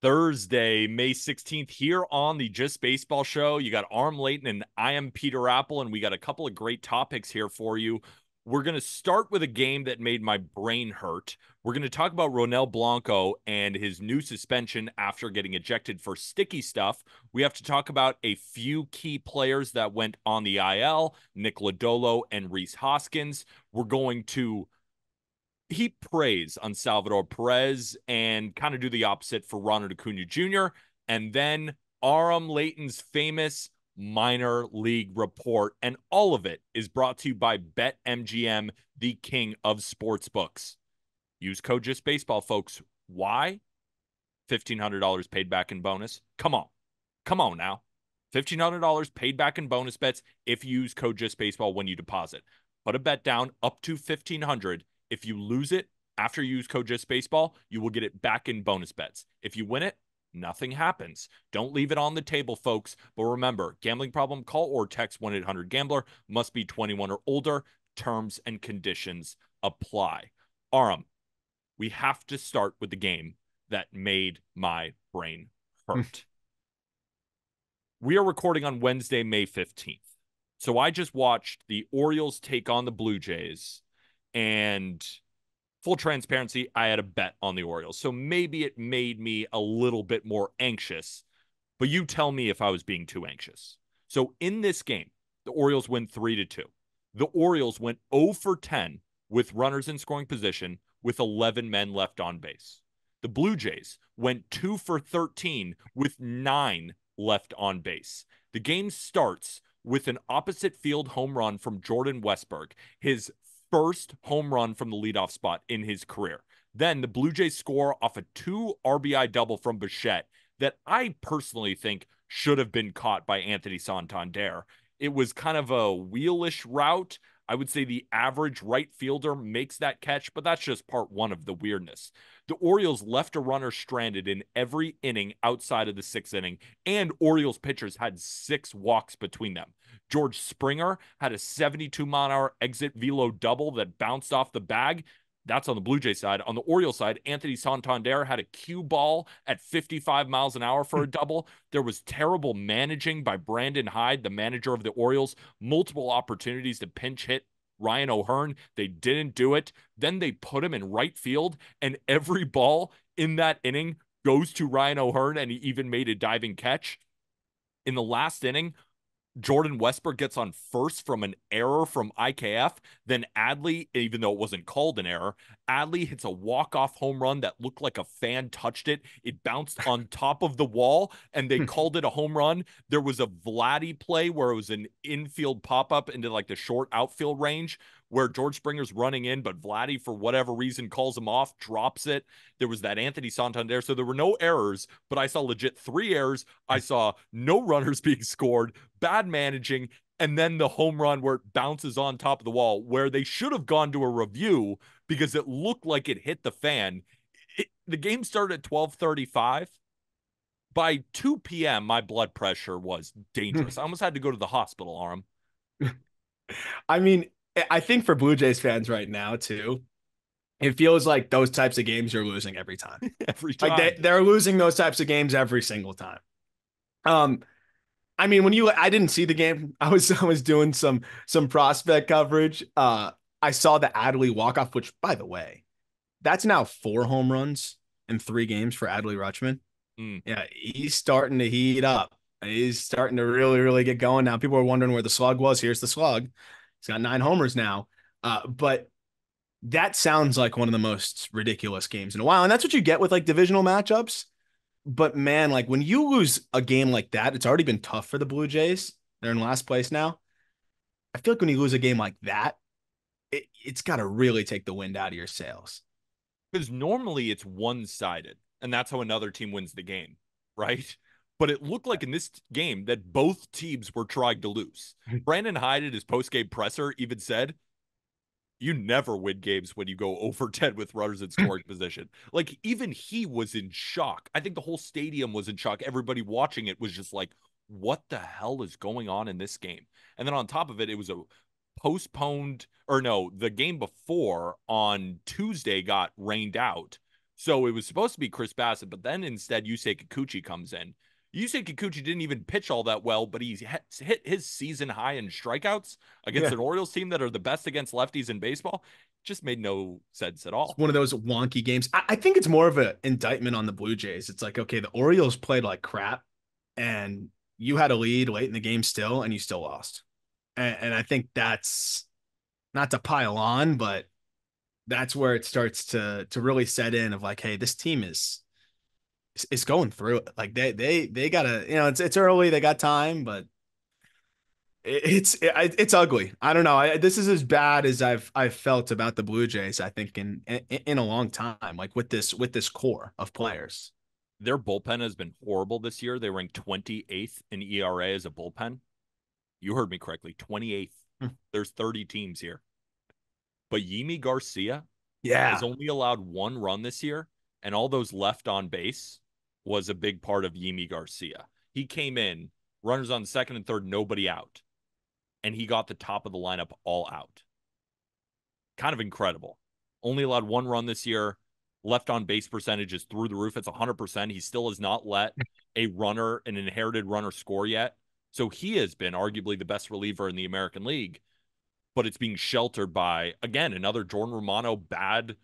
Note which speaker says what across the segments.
Speaker 1: Thursday, May 16th, here on the Just Baseball Show. You got Arm Layton and I am Peter Apple, and we got a couple of great topics here for you. We're going to start with a game that made my brain hurt. We're going to talk about Ronel Blanco and his new suspension after getting ejected for sticky stuff. We have to talk about a few key players that went on the IL, Nick Lodolo and Rhys Hoskins. We're going to heap praise on Salvador Perez and kind of do the opposite for Ronald Acuna Jr. And then Aram Layton's famous minor league report. And all of it is brought to you by BetMGM, the king of sportsbooks. Use code JustBaseball, folks. Why? $1,500 paid back in bonus. Come on. Come on now. $1,500 paid back in bonus bets if you use code JustBaseball when you deposit. Put a bet down up to $1,500. If you lose it after you use code JustBaseball, you will get it back in bonus bets. If you win it, nothing happens. Don't leave it on the table, folks. But remember, gambling problem, call or text 1-800-GAMBLER. Must be 21 or older. Terms and conditions apply. Aram, we have to start with the game that made my brain hurt. We are recording on Wednesday, May 15th. So I just watched the Orioles take on the Blue Jays. And full transparency, I had a bet on the Orioles. So maybe it made me a little bit more anxious. But you tell me if I was being too anxious. So in this game, the Orioles win 3-2. The Orioles went 0 for 10 with runners in scoring position with 11 men left on base. The Blue Jays went 2 for 13 with 9 left on base. The game starts with an opposite field home run from Jordan Westburg, his first home run from the leadoff spot in his career. Then the Blue Jays score off a 2 RBI double from Bichette that I personally think should have been caught by Anthony Santander. It was kind of a wheelish route. I would say the average right fielder makes that catch, but that's just part one of the weirdness. The Orioles left a runner stranded in every inning outside of the 6th inning, and Orioles pitchers had 6 walks between them. George Springer had a 72-mile-an-hour exit velo double that bounced off the bag. That's on the Blue Jay side. On the Orioles side, Anthony Santander had a cue ball at 55 miles an hour for a double. There was terrible managing by Brandon Hyde, the manager of the Orioles. Multiple opportunities to pinch hit Ryan O'Hearn. They didn't do it. Then they put him in right field, and every ball in that inning goes to Ryan O'Hearn, and he even made a diving catch. In the last inning, Jordan Westburg gets on first from an error from IKF. Then Adley, even though it wasn't called an error, Adley hits a walk-off home run that looked like a fan touched it. It bounced on top of the wall, and they called it a home run. There was a Vladdy play where it was an infield pop-up into like the short outfield range where George Springer's running in, but Vladdy, for whatever reason, calls him off, drops it. There was that Anthony Santander. So there were no errors, but I saw legit 3 errors. I saw no runners being scored, bad managing, and then the home run where it bounces on top of the wall, where they should have gone to a review because it looked like it hit the fan. The game started at 12:35. By 2 p.m., my blood pressure was dangerous. I almost had to go to the hospital, Aram.
Speaker 2: I mean, I think for Blue Jays fans right now, too, it feels like those types of games you're losing every time.
Speaker 1: Every
Speaker 2: Like
Speaker 1: time.
Speaker 2: they're losing those types of games every single time. Um, I mean, I didn't see the game. I was doing some prospect coverage. I saw the Adley walk-off, which, by the way, that's now 4 home runs in 3 games for Adley Rutschman.
Speaker 1: Mm.
Speaker 2: Yeah, he's starting to heat up. He's starting to really, really get going now. People are wondering where the slug was. Here's the slug. He's got 9 homers now. But that sounds like one of the most ridiculous games in a while. And that's what you get with like divisional matchups. But man, like when you lose a game like that, it's already been tough for the Blue Jays. They're in last place now. I feel like when you lose a game like that, it's got to really take the wind out of your sails.
Speaker 1: Because normally it's one-sided, and that's how another team wins the game, right? But it looked like in this game that both teams were trying to lose. Brandon Hyde at his post-game presser even said, you never win games when you go over 10 with runners in scoring position. Like, even he was in shock. I think the whole stadium was in shock. Everybody watching it was just like, what the hell is going on in this game? And then on top of it, it was a postponed, or no, the game before on Tuesday got rained out. So it was supposed to be Chris Bassett, but then instead Yusei Kikuchi comes in. Yusei Kikuchi didn't even pitch all that well, but he hit his season high in strikeouts against
Speaker 2: Yeah.
Speaker 1: an Orioles team that are the best against lefties in baseball. Just made no sense at
Speaker 2: It's
Speaker 1: all.
Speaker 2: one of those wonky games. I think it's more of an indictment on the Blue Jays. It's like, okay, the Orioles played like crap and you had a lead late in the game still, and you still lost. And I think that's not to pile on, but that's where it starts to really set in of like, hey, this team is going through it. Like they gotta, it's early, they got time, but it's ugly. I don't know. This is as bad as I've felt about the Blue Jays, I think in a long time. Like with this core of players.
Speaker 1: Their bullpen has been horrible this year. They ranked 28th in ERA as a bullpen. You heard me correctly, 28th.
Speaker 2: Hmm.
Speaker 1: There's 30 teams here. But Yimi Garcia has
Speaker 2: Yeah.
Speaker 1: only allowed 1 run this year, and all those left on base was a big part of Yimi Garcia. He came in, runners on second and third, nobody out, and he got the top of the lineup all out. Kind of incredible. Only allowed 1 run this year. Left on base percentage is through the roof. It's 100%. He still has not let an inherited runner score yet. So he has been arguably the best reliever in the American League, but it's being sheltered by, again, another Jordan Romano bad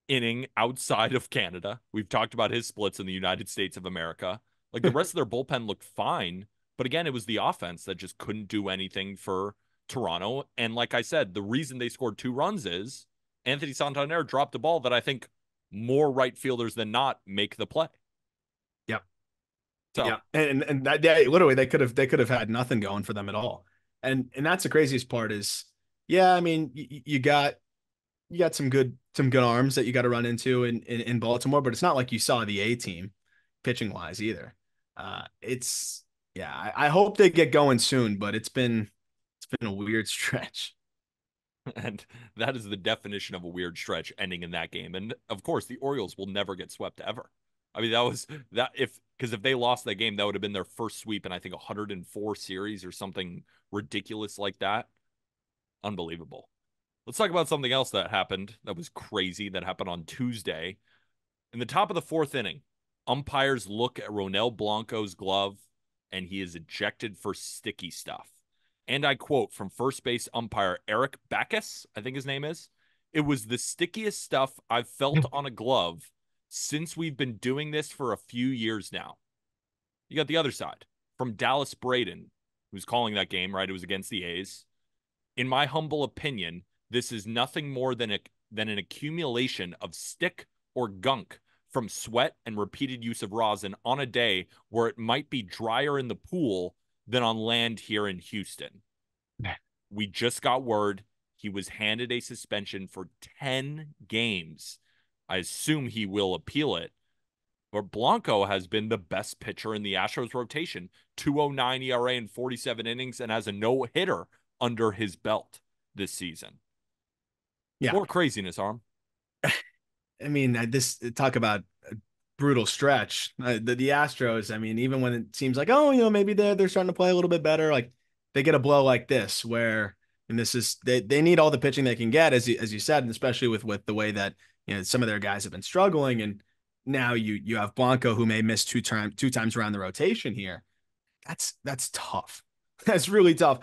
Speaker 1: inning outside of Canada. We've talked about his splits in the United States of America. Like the rest of their bullpen looked fine, but again, it was the offense that just couldn't do anything for Toronto. And like I said, the reason they scored 2 runs is Anthony Santander dropped a ball that I think more right fielders than not make the play.
Speaker 2: Yep.
Speaker 1: So
Speaker 2: Yeah. And that, yeah, literally they could have had nothing going for them at all. And that's the craziest part is, yeah, I mean, you got some good arms that you got to run into in Baltimore, but it's not like you saw the A team pitching wise either. It's yeah, I hope they get going soon, but it's been a weird stretch.
Speaker 1: and that is the definition of a weird stretch ending in that game. And of course, the Orioles will never get swept ever. I mean, that was that because if they lost that game, that would have been their first sweep in I think 104 series or something ridiculous like that. Unbelievable. Let's talk about something else that happened that was crazy that happened on Tuesday. In the top of the fourth inning, umpires look at Ronel Blanco's glove and he is ejected for sticky stuff. And I quote from first base umpire Eric Backus, I think his name is, "It was the stickiest stuff I've felt on a glove since we've been doing this for a few years now." You got the other side from Dallas Braden, who's calling that game, right? It was against the A's. "In my humble opinion, this is nothing more than an accumulation of stick or gunk from sweat and repeated use of rosin on a day where it might be drier in the pool than on land here in Houston. We just got word he was handed a suspension for 10 games. I assume he will appeal it. But Blanco has been the best pitcher in the Astros rotation, 2.09 ERA in 47 innings, and has a no-hitter under his belt this season.
Speaker 2: Yeah.
Speaker 1: More craziness, Arm.
Speaker 2: I mean, this talk about a brutal stretch. The Astros, I mean, even when it seems like, oh, maybe they're starting to play a little bit better, like they get a blow like this where, and this is they need all the pitching they can get, as you said, and especially with the way that some of their guys have been struggling, and now you have Blanco who may miss two times around the rotation here. That's tough. That's really tough.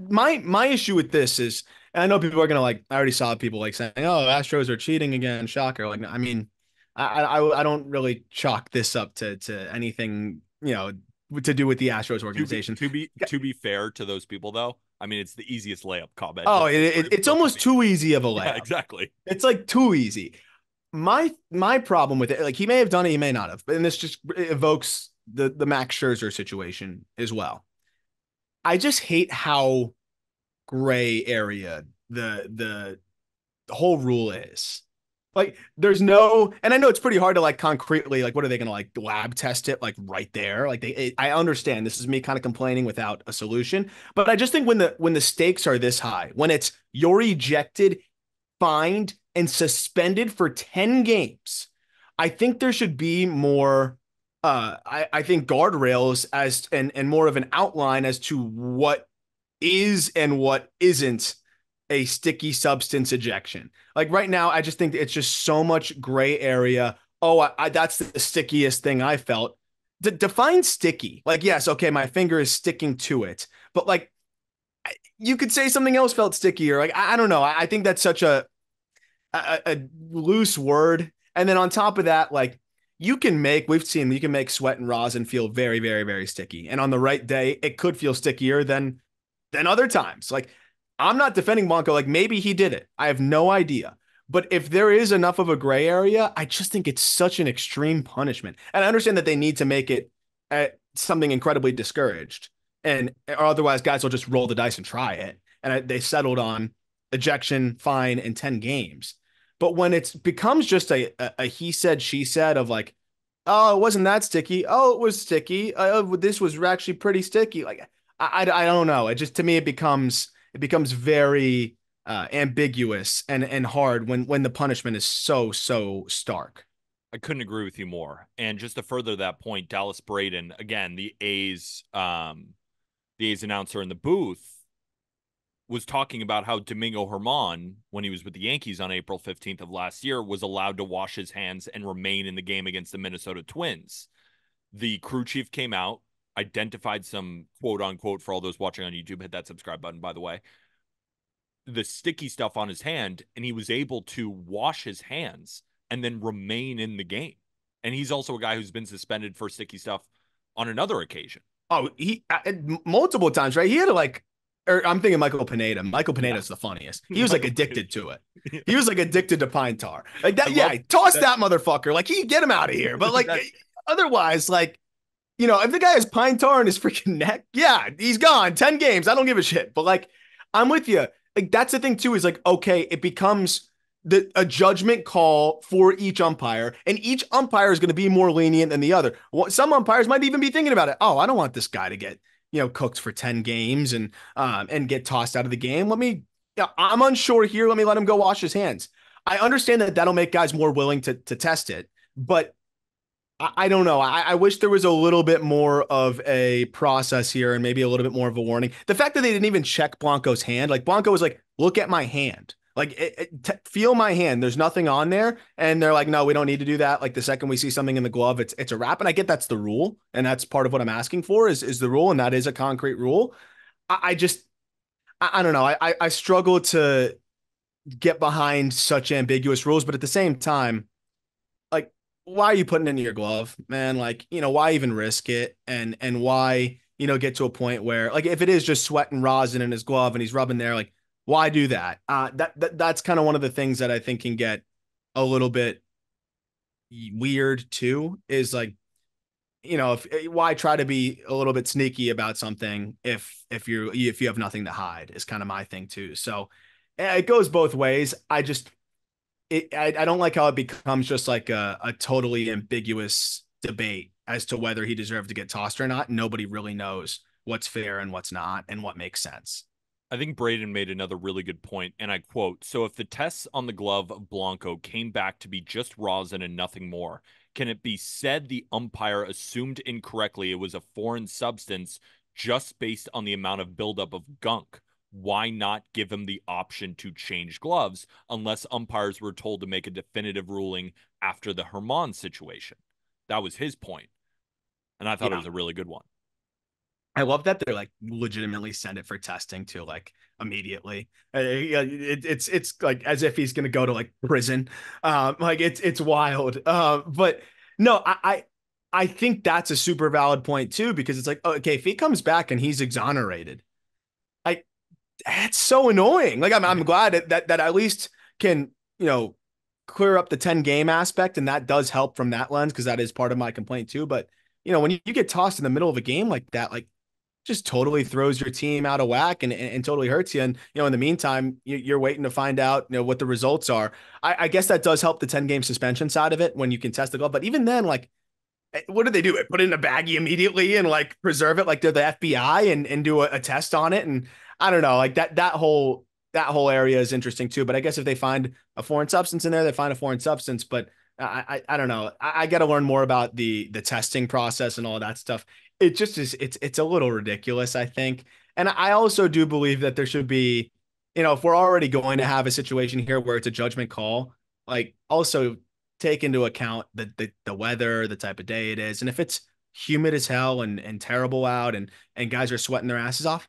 Speaker 2: My issue with this is, and I know people are gonna like. I already saw people like saying, "Oh, Astros are cheating again." Shocker. Like, I mean, I don't really chalk this up to anything to do with the Astros
Speaker 1: To be
Speaker 2: organization.
Speaker 1: to be to be fair to those people, though, I mean it's the easiest layup comment
Speaker 2: Oh,
Speaker 1: in history of
Speaker 2: it's
Speaker 1: social
Speaker 2: almost
Speaker 1: media.
Speaker 2: too easy of a
Speaker 1: Yeah,
Speaker 2: layup.
Speaker 1: exactly.
Speaker 2: It's like too easy. My problem with it, like he may have done it, he may not have, and this just evokes the Max Scherzer situation as well. I just hate how gray area the whole rule is. Like there's no, and I know it's pretty hard to like concretely like what are they going to like lab test it like right there? Like I understand this is me kind of complaining without a solution, but I just think when the stakes are this high, when it's you're ejected, fined, and suspended for 10 games, I think there should be more I think guardrails and more of an outline as to what is and what isn't a sticky substance ejection. Like right now, I just think it's just so much gray area. Oh, that's the stickiest thing I felt. Define sticky. Like, yes, okay, my finger is sticking to it, but like you could say something else felt stickier. Like, I don't know. I think that's such a loose word. And then on top of that, like you can make sweat and rosin feel very, very, very sticky. And on the right day, it could feel stickier than other times. Like I'm not defending Blanco. Like maybe he did it. I have no idea. But if there is enough of a gray area, I just think it's such an extreme punishment. And I understand that they need to make it something incredibly discouraged. And or otherwise, guys will just roll the dice and try it. And they settled on ejection, fine, and 10 games. But when it becomes just a he said, she said of like, oh, it wasn't that sticky. Oh, it was sticky. This was actually pretty sticky. Like, I don't know. It just, to me, it becomes very ambiguous and hard when the punishment is so stark.
Speaker 1: I couldn't agree with you more. And just to further that point, Dallas Braden, again, the A's announcer in the booth, was talking about how Domingo Germán, when he was with the Yankees on April 15th of last year, was allowed to wash his hands and remain in the game against the Minnesota Twins. The crew chief came out, identified some quote unquote, for all those watching on YouTube, hit that subscribe button, by the way, the sticky stuff on his hand, and he was able to wash his hands and then remain in the game. And he's also a guy who's been suspended for sticky stuff on another occasion.
Speaker 2: Oh, he multiple times, right? He had to like, or I'm thinking Michael Pineda. Michael Pineda's the funniest. He was like addicted to it. Yeah. He was like addicted to pine tar. Like that. Yeah, toss that motherfucker. Like he get him out of here. But like otherwise, like if the guy has pine tar in his freaking neck, yeah, he's gone. 10 games. I don't give a shit. But like, I'm with you. Like that's the thing too. Is like okay, it becomes a judgment call for each umpire, and each umpire is going to be more lenient than the other. Some umpires might even be thinking about it. Oh, I don't want this guy to get cooked for 10 games and get tossed out of the game. I'm unsure here. Let me let him go wash his hands. I understand that that'll make guys more willing to test it, but I don't know. I wish there was a little bit more of a process here and maybe a little bit more of a warning. The fact that they didn't even check Blanco's hand, like Blanco was like, look at my hand. Like, feel my hand. There's nothing on there. And they're like, no, we don't need to do that. Like the second we see something in the glove, it's a wrap. And I get that's the rule. And that's part of what I'm asking for is the rule. And that is a concrete rule. I don't know. I struggle to get behind such ambiguous rules, but at the same time, like, why are you putting it in your glove, man? Like, why even risk it? And why, get to a point where like, if it is just sweat and rosin in his glove and he's rubbing there, like, why do that? That's kind of one of the things that I think can get a little bit weird too, is like, why try to be a little bit sneaky about something if you have nothing to hide is kind of my thing too. So it goes both ways. I don't like how it becomes just like a totally ambiguous debate as to whether he deserved to get tossed or not. Nobody really knows what's fair and what's not and what makes sense.
Speaker 1: I think Braden made another really good point, and I quote, so if the tests on the glove of Blanco came back to be just rosin and nothing more, can it be said the umpire assumed incorrectly it was a foreign substance just based on the amount of buildup of gunk? Why not give him the option to change gloves unless umpires were told to make a definitive ruling after the Germán situation? That was his point, and I thought it was a really good one.
Speaker 2: I love that they're like legitimately send it for testing to like immediately. It's like as if he's gonna go to like prison. Like it's wild. But no, I think that's a super valid point too, because it's like, okay, if he comes back and he's exonerated, that's so annoying. Like I'm glad that at least can clear up the 10 game aspect, and that does help from that lens because that is part of my complaint too. But when you get tossed in the middle of a game like that, like just totally throws your team out of whack and totally hurts you. And, in the meantime, you're waiting to find out, what the results are. I guess that does help the 10 game suspension side of it when you can test the glove. But even then, like, what do they do? Put it in a baggie immediately and like preserve it like they're the FBI and do a test on it. And I don't know, like that whole area is interesting too. But I guess if they find a foreign substance in there, they find a foreign substance. But I don't know. I got to learn more about the testing process and all that stuff. It just is, it's a little ridiculous, I think. And I also do believe that there should be if we're already going to have a situation here where it's a judgment call, like also take into account the weather, the type of day it is, and if it's humid as hell and terrible out and guys are sweating their asses off,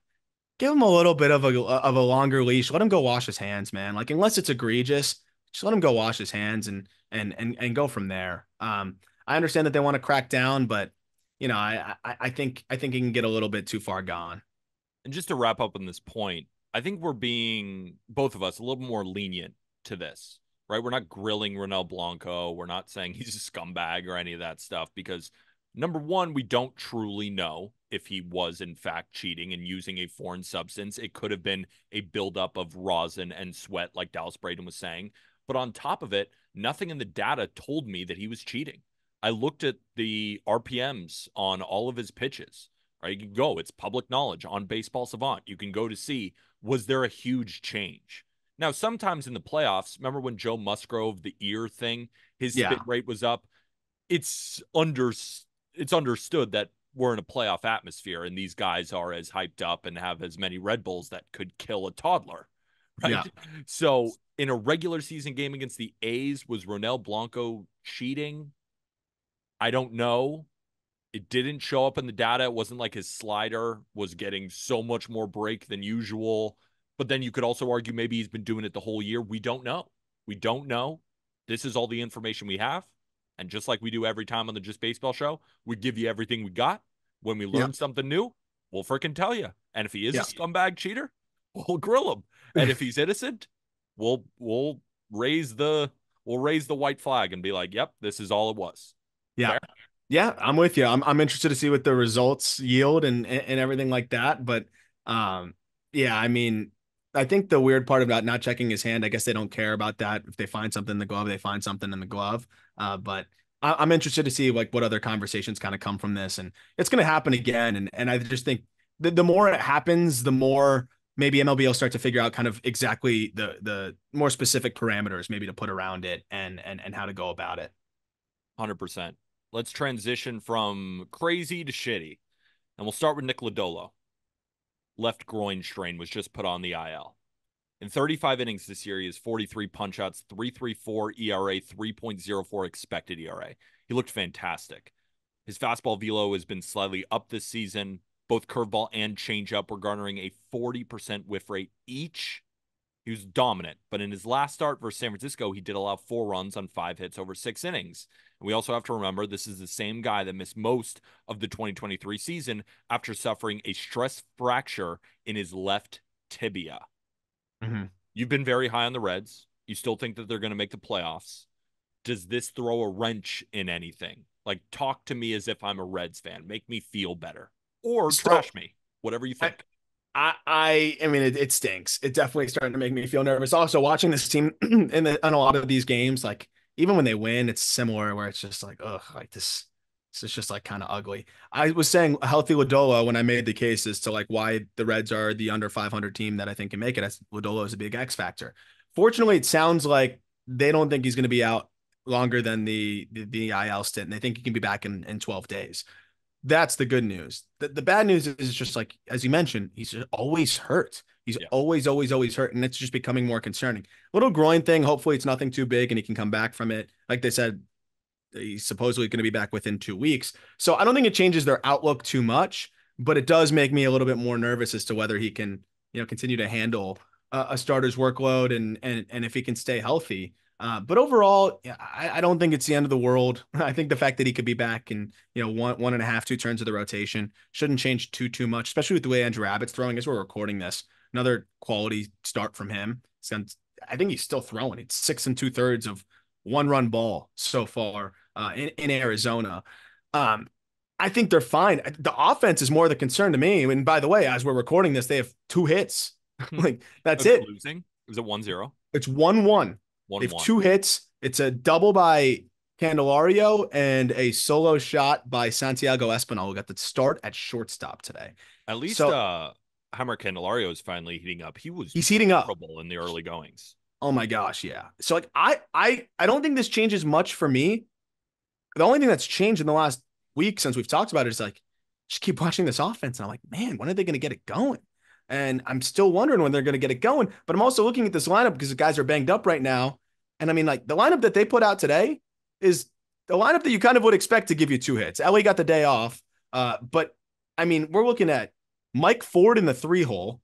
Speaker 2: give him a little bit of a longer leash. Let him go wash his hands, man. Like unless it's egregious, just let him go wash his hands and go from there. I understand that they want to crack down, but I think he can get a little bit too far gone.
Speaker 1: And just to wrap up on this point, I think we're being, both of us, a little more lenient to this, right? We're not grilling Ronel Blanco. We're not saying he's a scumbag or any of that stuff because, number one, we don't truly know if he was in fact cheating and using a foreign substance. It could have been a buildup of rosin and sweat, like Dallas Braden was saying. But on top of it, nothing in the data told me that he was cheating. I looked at the RPMs on all of his pitches. Right, you can go. It's public knowledge on Baseball Savant. You can go to see, was there a huge change? Now, sometimes in the playoffs, remember when Joe Musgrove, the ear thing, his spin
Speaker 2: Yeah,
Speaker 1: rate was up. It's under it's understood that we're in a playoff atmosphere and these guys are as hyped up and have as many Red Bulls that could kill a toddler, right?
Speaker 2: yeah,
Speaker 1: So in a regular season game against the A's, was Ronel Blanco cheating? I don't know. It didn't show up in the data. It wasn't like his slider was getting so much more break than usual. But then you could also argue maybe he's been doing it the whole year. We don't know. We don't know. This is all the information we have. And just like we do every time on the Just Baseball show, we give you everything we got. When we
Speaker 2: yeah,
Speaker 1: learn something new, we'll freaking tell you. And if he is a
Speaker 2: yeah,
Speaker 1: scumbag cheater, we'll grill him. And if he's innocent, we'll raise the white flag and be like, "Yep, this is all it was."
Speaker 2: yeah.
Speaker 1: Fair?
Speaker 2: Yeah, I'm with you. I'm interested to see what the results yield and everything like that. But yeah, I mean, I think the weird part about not checking his hand, I guess they don't care about that. If they find something in the glove, they find something in the glove. But I'm interested to see like what other conversations kind of come from this, and it's going to happen again. And I just think the more it happens, the more maybe MLB will start to figure out kind of exactly the more specific parameters maybe to put around it and how to go about it.
Speaker 1: 100%. Let's transition from crazy to shitty. And we'll start with Nick Lodolo. Left groin strain was just put on the IL. In 35 innings this year, he has 43 punchouts, 3.34 ERA, 3.04 expected ERA. He looked fantastic. His fastball velo has been slightly up this season. Both curveball and changeup were garnering a 40% whiff rate each. He was dominant, but in his last start versus San Francisco, he did allow 4 runs on 5 hits over 6 innings. And we also have to remember this is the same guy that missed most of the 2023 season after suffering a stress fracture in his left tibia.
Speaker 2: Mhm.
Speaker 1: You've been very high on the Reds. You still think that they're going to make the playoffs. Does this throw a wrench in anything? Like, talk to me as if I'm a Reds fan. Make me feel better. Or
Speaker 2: So
Speaker 1: trash me. Whatever you
Speaker 2: I,
Speaker 1: think.
Speaker 2: I mean, it stinks. It definitely starting to make me feel nervous. Also, watching this team in a lot of these games, like even when they win, it's similar where it's just like, ugh, like this is just like kind of ugly. I was saying a healthy Lodolo when I made the case as to like why the Reds are the under 500 team that I think can make it. As Lodolo is a big X factor. Fortunately, it sounds like they don't think he's going to be out longer than the IL stint, and they think he can be back in 12 days. That's the good news. The bad news is just like, as you mentioned, he's just always hurt. He's
Speaker 1: Yeah.
Speaker 2: always hurt. And it's just becoming more concerning. Little groin thing. Hopefully, it's nothing too big and he can come back from it. Like they said, he's supposedly going to be back within 2 weeks. So I don't think it changes their outlook too much, but it does make me a little bit more nervous as to whether he can, continue to handle a starter's workload and if he can stay healthy. But overall, yeah, I don't think it's the end of the world. I think the fact that he could be back in, one and a half, two turns of the rotation shouldn't change too much, especially with the way Andrew Abbott's throwing as we're recording this. Another quality start from him. I think he's still throwing. It's 6 2/3 of 1 run ball so far in Arizona. Um, I think they're fine. The offense is more the concern to me. And by the way, as we're recording this, they have 2 hits. Like that's
Speaker 1: Are they
Speaker 2: it.
Speaker 1: losing? Was it 1-0?
Speaker 2: It's 1-1. They have
Speaker 1: 1-1.
Speaker 2: 2 hits. It's a double by Candelario and a solo shot by Santiago Espinal, who got the start at shortstop today.
Speaker 1: At least
Speaker 2: So
Speaker 1: Hammer Candelario is finally heating up. He was
Speaker 2: he's heating up.
Speaker 1: horrible in the early goings.
Speaker 2: Oh my gosh, yeah. So like I don't think this changes much for me. The only thing that's changed in the last week since we've talked about it is like just keep watching this offense. And I'm like, man, when are they going to get it going? And I'm still wondering when they're going to get it going. But I'm also looking at this lineup because the guys are banged up right now. And I mean, like the lineup that they put out today is the lineup that you kind of would expect to give you 2 hits. Ellie got the day off. But I mean, we're looking at Mike Ford in the 3 hole,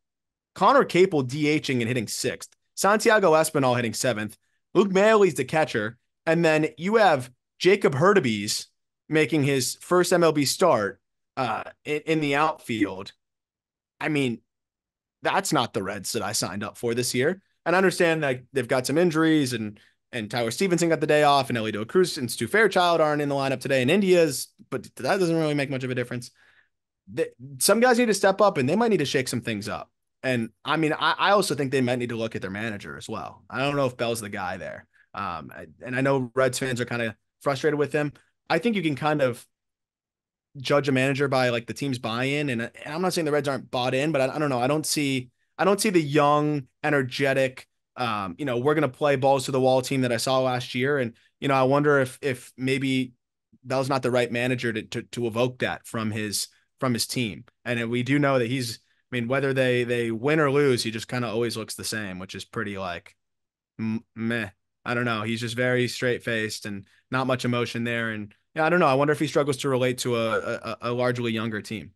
Speaker 2: Connor Capel DHing and hitting 6th, Santiago Espinal hitting 7th, Luke Mailey's the catcher. And then you have Jacob Hurtubise making his first MLB start in the outfield. I mean, that's not the Reds that I signed up for this year. And I understand that they've got some injuries and Tyler Stevenson got the day off and Ellie Cruz and Stu Fairchild aren't in the lineup today and India's, but that doesn't really make much of a difference. Some guys need to step up and they might need to shake some things up. And I mean, I also think they might need to look at their manager as well. I don't know if Bell's the guy there. And I know Reds fans are kind of frustrated with him. I think you can kind of judge a manager by like the team's buy-in. And I'm not saying the Reds aren't bought in, but I don't know. I don't see the young, energetic, we're going to play balls to the wall team that I saw last year. And, I wonder if maybe Bell's not the right manager to evoke that from his team. And we do know that whether they win or lose, he just kind of always looks the same, which is pretty like meh. I don't know. He's just very straight faced and not much emotion there. And yeah, I don't know. I wonder if he struggles to relate to a largely younger team.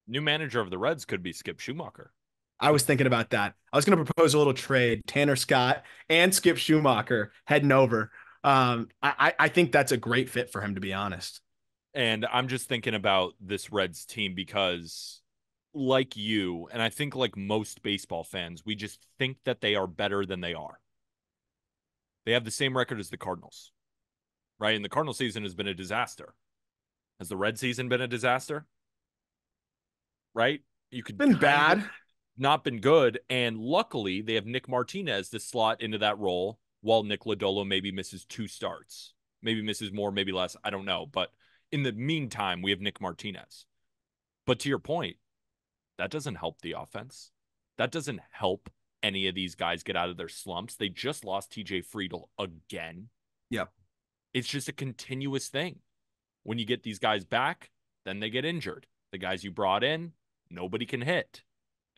Speaker 1: New manager of the Reds could be Skip Schumacher.
Speaker 2: I was thinking about that. I was going to propose a little trade: Tanner Scott and Skip Schumacher heading over. I think that's a great fit for him, to be honest.
Speaker 1: And I'm just thinking about this Reds team because, like you, and I think like most baseball fans, we just think that they are better than they are. They have the same record as the Cardinals, right? And the Cardinal season has been a disaster. Has the Red season been a disaster? Right? You could
Speaker 2: been bad,
Speaker 1: not been good. And luckily, they have Nick Martinez to slot into that role while Nick Lodolo maybe misses 2 starts. Maybe misses more, maybe less. I don't know. But in the meantime, we have Nick Martinez. But to your point, that doesn't help the offense. That doesn't help any of these guys get out of their slumps. They just lost TJ Friedel again.
Speaker 2: Yep.
Speaker 1: It's just a continuous thing. When you get these guys back, then they get injured. The guys you brought in, nobody can hit.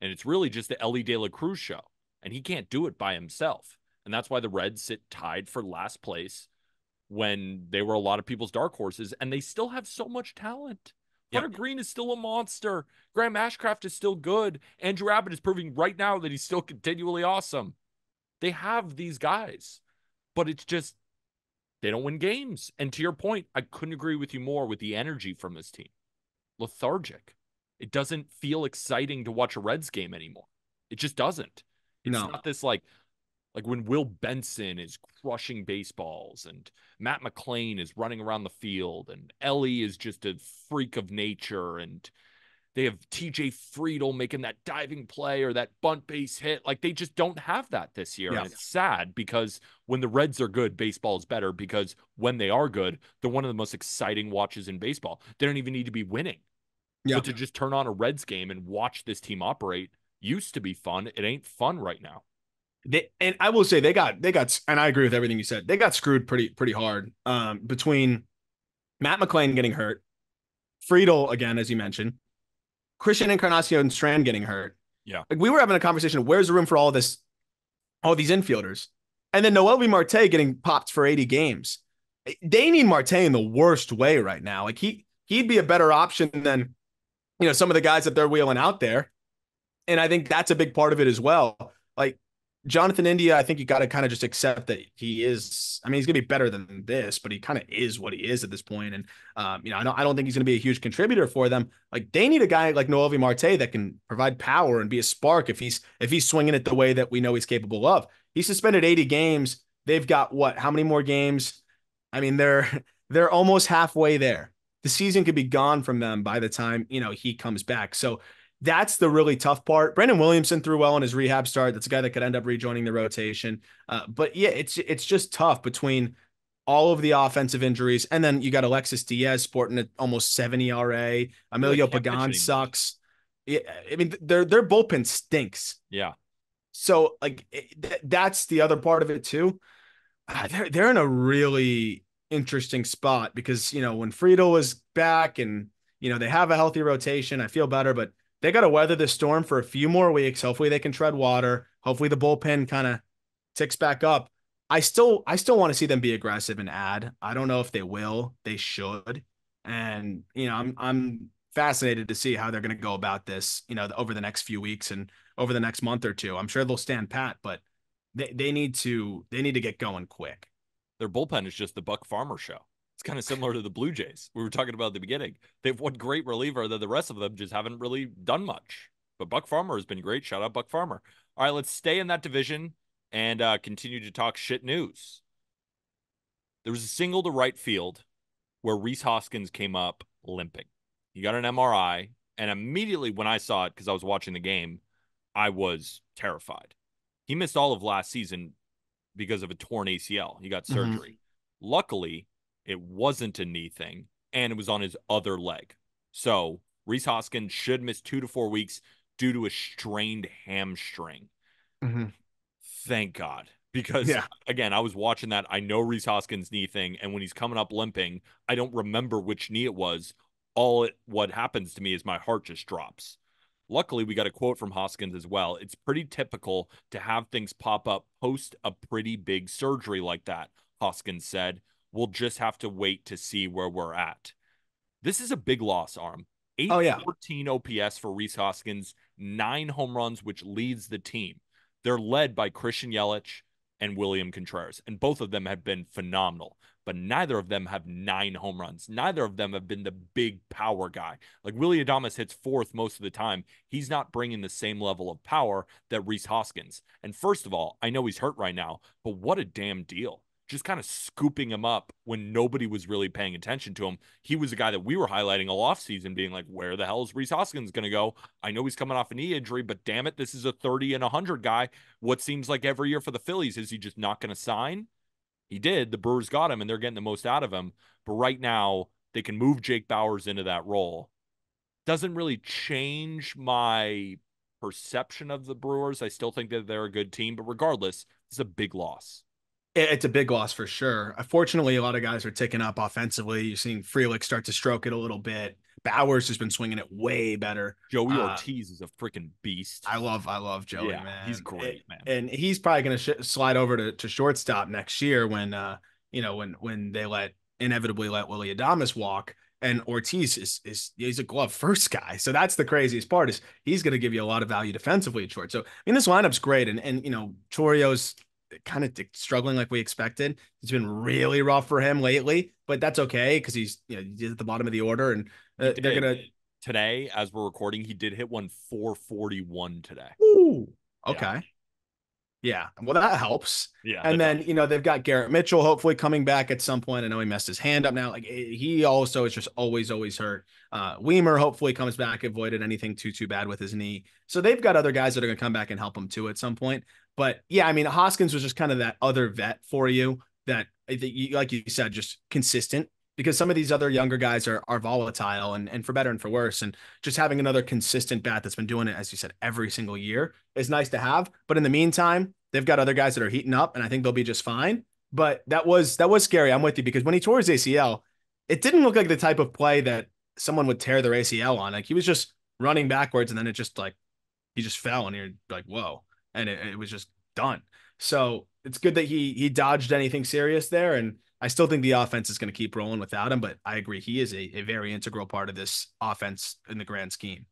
Speaker 1: And it's really just the Ellie De La Cruz show. And he can't do it by himself. And that's why the Reds sit tied for last place when they were a lot of people's dark horses. And they still have so much talent. Hunter Green is still a monster. Graham Ashcraft is still good. Andrew Abbott is proving right now that he's still continually awesome. They have these guys, but it's just they don't win games. And to your point, I couldn't agree with you more with the energy from this team. Lethargic. It doesn't feel exciting to watch a Reds game anymore. It just doesn't. It's not this like when Will Benson is crushing baseballs and Matt McClain is running around the field and Ellie is just a freak of nature and they have TJ Friedel making that diving play or that bunt base hit. Like they just don't have that this year. Yeah. And it's sad because when the Reds are good, baseball is better because when they are good, they're one of the most exciting watches in baseball. They don't even need to be winning. But to just turn on a Reds game and watch this team operate used to be fun. It ain't fun right now.
Speaker 2: And I will say they got, and I agree with everything you said. They got screwed pretty hard between Matt McClain getting hurt, Friedel again, as you mentioned, Christian Encarnacion Strand getting hurt.
Speaker 1: Yeah,
Speaker 2: like we were having a conversation. Where's the room for all these infielders? And then Noel Marte getting popped for 80 games. They need Marte in the worst way right now. Like he'd be a better option than some of the guys that they're wheeling out there. And I think that's a big part of it as well. Like Jonathan India, I think you got to kind of just accept that he is. I mean, he's going to be better than this, but he kind of is what he is at this point. And I don't think he's going to be a huge contributor for them. Like they need a guy like Noelvi Marte that can provide power and be a spark if he's swinging it the way that we know he's capable of. He's suspended 80 games. They've got what? How many more games? I mean, they're almost halfway there. The season could be gone from them by the time he comes back. So that's the really tough part. Brandon Williamson threw well in his rehab start. That's a guy that could end up rejoining the rotation. But yeah, it's just tough between all of the offensive injuries. And then you got Alexis Diaz sporting at almost 70 RA. Emilio Pagan sucks. Yeah, I mean, their bullpen stinks.
Speaker 1: Yeah.
Speaker 2: So like that's the other part of it too. They're in a really interesting spot because when Friedel was back and they have a healthy rotation, I feel better, but they got to weather this storm for a few more weeks. Hopefully they can tread water. Hopefully the bullpen kind of ticks back up. I still want to see them be aggressive and add. I don't know if they will. They should. And I'm fascinated to see how they're going to go about this, over the next few weeks and over the next month or two. I'm sure they'll stand pat, but they need to get going quick.
Speaker 1: Their bullpen is just the Buck Farmer show. It's kind of similar to the Blue Jays we were talking about at the beginning. They've one great reliever that the rest of them just haven't really done much. But Buck Farmer has been great. Shout out Buck Farmer. All right, let's stay in that division and continue to talk shit news. There was a single to right field where Rhys Hoskins came up limping. He got an MRI, and immediately when I saw it, because I was watching the game, I was terrified. He missed all of last season because of a torn ACL. He got surgery. Luckily, it wasn't a knee thing, and it was on his other leg. So Rhys Hoskins should miss 2 to 4 weeks due to a strained hamstring.
Speaker 2: Mm-hmm.
Speaker 1: Thank God. Because,
Speaker 2: Yeah.
Speaker 1: again, I was watching that. I know Rhys Hoskins' knee thing, and when he's coming up limping, I don't remember which knee it was. What happens to me is my heart just drops. Luckily, we got a quote from Hoskins as well. It's pretty typical to have things pop up post a pretty big surgery like that, Hoskins said. We'll just have to wait to see where we're at. This is a big loss, Arm.
Speaker 2: Oh yeah.
Speaker 1: 814 OPS for Rhys Hoskins, 9 home runs, which leads the team. They're led by Christian Yelich and William Contreras, and both of them have been phenomenal, but neither of them have 9 home runs. Neither of them have been the big power guy. Like Willy Adames hits fourth most of the time. He's not bringing the same level of power that Rhys Hoskins. And first of all, I know he's hurt right now, but what a damn deal. Just kind of scooping him up when nobody was really paying attention to him. He was a guy that we were highlighting all offseason, being like, where the hell is Rhys Hoskins going to go? I know he's coming off a knee injury, but damn it, this is a 30 and 100 guy. What seems like every year for the Phillies, is he just not going to sign? He did. The Brewers got him, and they're getting the most out of him. But right now, they can move Jake Bauers into that role. Doesn't really change my perception of the Brewers. I still think that they're a good team, but regardless, it's a big loss.
Speaker 2: It's a big loss for sure. Fortunately, a lot of guys are ticking up offensively. You're seeing Frelick start to stroke it a little bit. Bowers has been swinging it way better.
Speaker 1: Joey Ortiz is a freaking beast.
Speaker 2: I love Joey,
Speaker 1: yeah,
Speaker 2: man.
Speaker 1: He's great, man.
Speaker 2: And he's probably going to slide over to shortstop next year when when they inevitably let Willy Adames walk. And Ortiz he's a glove first guy. So that's the craziest part, is he's going to give you a lot of value defensively at short. So I mean, this lineup's great. And Chorio's kind of struggling like we expected. It's been really rough for him lately, but that's okay because he's at the bottom of the order, and they're gonna.
Speaker 1: Today, as we're recording, he did hit 441 today.
Speaker 2: Ooh, okay. Yeah, well, that helps.
Speaker 1: Yeah.
Speaker 2: And then, they've got Garrett Mitchell hopefully coming back at some point. I know he messed his hand up now. Like, he also is just always hurt. Weimer hopefully comes back, avoided anything too bad with his knee. So they've got other guys that are going to come back and help him too at some point. But yeah, I mean, Hoskins was just kind of that other vet for you that, like you said, just consistent, because some of these other younger guys are volatile and for better and for worse. And just having another consistent bat that's been doing it, as you said, every single year is nice to have. But in the meantime, they've got other guys that are heating up, and I think they'll be just fine. But that was scary. I'm with you, because when he tore his ACL, it didn't look like the type of play that someone would tear their ACL on. Like, he was just running backwards, and then it just he just fell, and you're like, whoa. And it was just done. So it's good that he dodged anything serious there. And I still think the offense is going to keep rolling without him, but I agree. He is a very integral part of this offense in the grand scheme.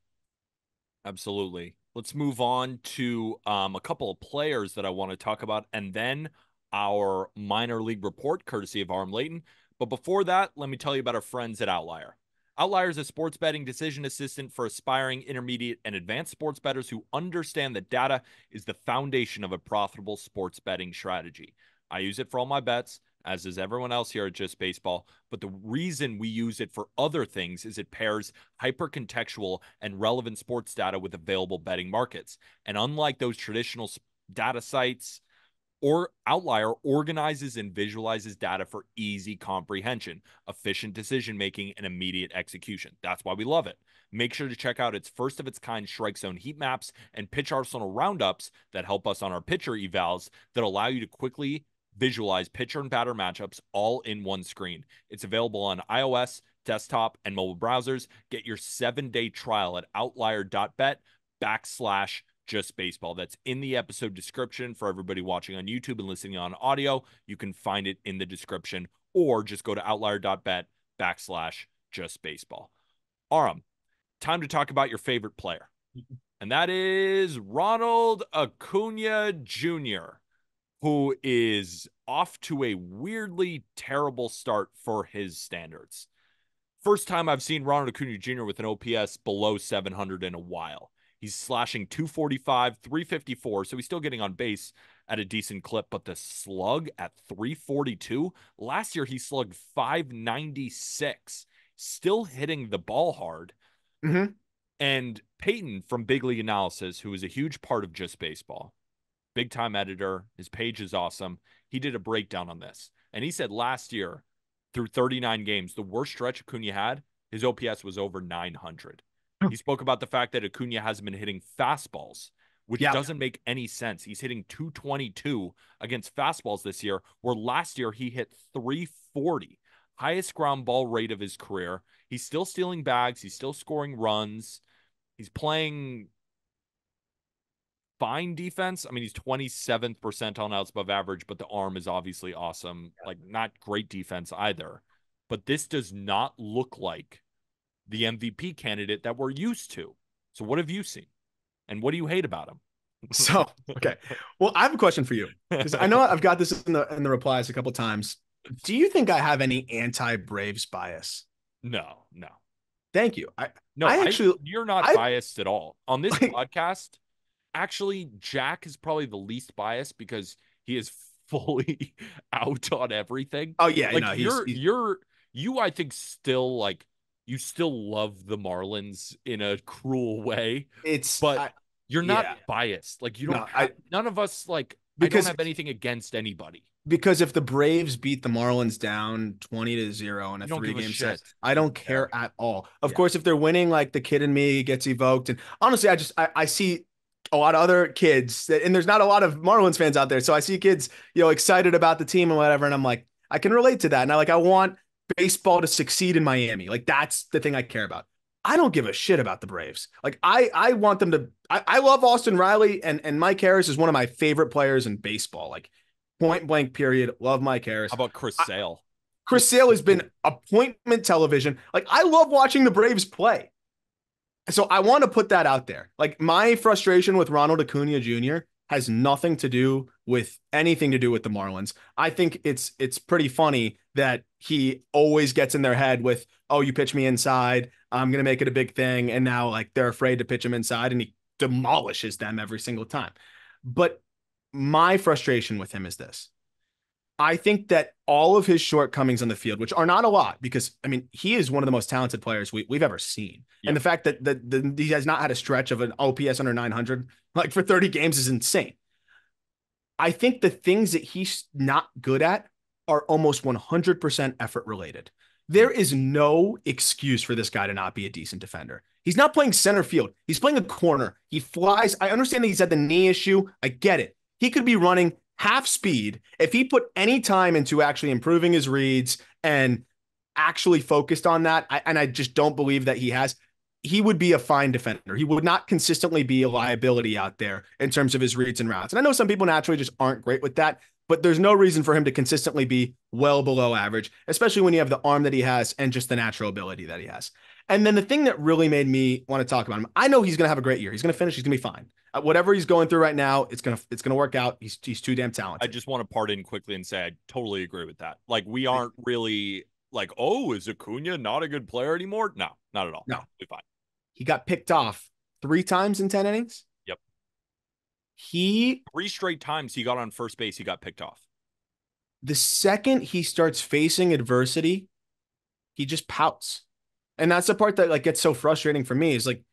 Speaker 1: Absolutely. Let's move on to a couple of players that I want to talk about, and then our minor league report, courtesy of Arm Layton. But before that, let me tell you about our friends at Outlier. Outlier is a sports betting decision assistant for aspiring intermediate and advanced sports bettors who understand that data is the foundation of a profitable sports betting strategy. I use it for all my bets, as does everyone else here at Just Baseball. But the reason we use it for other things is it pairs hyper-contextual and relevant sports data with available betting markets. And unlike those traditional data sites, or Outlier organizes and visualizes data for easy comprehension, efficient decision-making, and immediate execution. That's why we love it. Make sure to check out its first-of-its-kind strike zone heat maps and pitch arsenal roundups that help us on our pitcher evals that allow you to quickly visualize pitcher and batter matchups all in one screen. It's available on iOS, desktop, and mobile browsers. Get your 7-day trial at outlier.bet/justbaseball. That's in the episode description for everybody watching on YouTube and listening on audio. You can find it in the description, or just go to outlier.bet/justbaseball. Aram, time to talk about your favorite player, and that is Ronald Acuna Jr., who is off to a weirdly terrible start for his standards. First time I've seen Ronald Acuna Jr. with an OPS below 700 in a while. He's slashing 245, 354, so he's still getting on base at a decent clip, but the slug at 342, last year he slugged 596, still hitting the ball hard.
Speaker 2: Mm-hmm.
Speaker 1: And Peyton from Big League Analysis, who is a huge part of Just Baseball, big time editor, his page is awesome. He did a breakdown on this, and he said last year, through 39 games, the worst stretch Acuna had, his OPS was over 900. He spoke about the fact that Acuna hasn't been hitting fastballs, which doesn't make any sense. He's hitting 222 against fastballs this year, where last year he hit 340, highest ground ball rate of his career. He's still stealing bags. He's still scoring runs. He's playing fine defense. I mean, he's 27th percentile outs above average, but the arm is obviously awesome. Like, not great defense either. But this does not look like the MVP candidate that we're used to. So what have you seen? And what do you hate about him?
Speaker 2: So, okay. Well, I have a question for you, because I know I've got this in the replies a couple of times. Do you think I have any anti-Braves bias?
Speaker 1: No.
Speaker 2: Thank you.
Speaker 1: You're not biased at all. On this podcast, actually, Jack is probably the least biased because he is fully out on everything.
Speaker 2: Oh yeah,
Speaker 1: like
Speaker 2: no,
Speaker 1: I think still like you still love the Marlins in a cruel way. You're not biased. Like you don't. None of us like. Because I don't have anything against anybody.
Speaker 2: Because if the Braves beat the Marlins down 20-0 in a 3-game set, I don't care at all. Of course, if they're winning, like the kid in me gets evoked. And honestly, I see a lot of other kids and there's not a lot of Marlins fans out there. So I see kids, excited about the team and whatever. And I'm like, I can relate to that. And I want baseball to succeed in Miami. Like, that's the thing I care about. I don't give a shit about the Braves. Like, I want them to, I love Austin Riley, and Mike Harris is one of my favorite players in baseball. Like, point blank period. Love Mike Harris.
Speaker 1: How about Chris Sale?
Speaker 2: Chris Sale has been appointment television. Like, I love watching the Braves play. So I want to put that out there. Like, my frustration with Ronald Acuna Jr. has nothing to do with anything to do with the Marlins. I think it's pretty funny that he always gets in their head with, oh, you pitch me inside, I'm going to make it a big thing. And now, like, they're afraid to pitch him inside, and he demolishes them every single time. But my frustration with him is this. I think that all of his shortcomings on the field, which are not a lot, because, I mean, he is one of the most talented players we've ever seen. Yep. And the fact that he has not had a stretch of an OPS under 900, like, for 30 games is insane. I think the things that he's not good at are almost 100% effort related. There is no excuse for this guy to not be a decent defender. He's not playing center field. He's playing a corner. He flies. I understand that he's had the knee issue. I get it. He could be running half speed if he put any time into actually improving his reads and actually focused on that. And I just don't believe that he has. He would be a fine defender. He would not consistently be a liability out there in terms of his reads and routes. And I know some people naturally just aren't great with that, but there's no reason for him to consistently be well below average, especially when you have the arm that he has and just the natural ability that he has. And then the thing that really made me want to talk about him, I know he's going to have a great year. He's going to finish. He's going to be fine. Whatever he's going through right now, it's going to work out. He's too damn talented.
Speaker 1: I just want to part in quickly and say I totally agree with that. Like, we aren't really like, oh, is Acuna not a good player anymore? No, not at all.
Speaker 2: No,
Speaker 1: we're fine.
Speaker 2: He got picked off 3 times in 10 innings.
Speaker 1: Yep.
Speaker 2: 3
Speaker 1: straight times he got on first base, he got picked off.
Speaker 2: The second he starts facing adversity, he just pouts. And that's the part that, like, gets so frustrating for me, is like,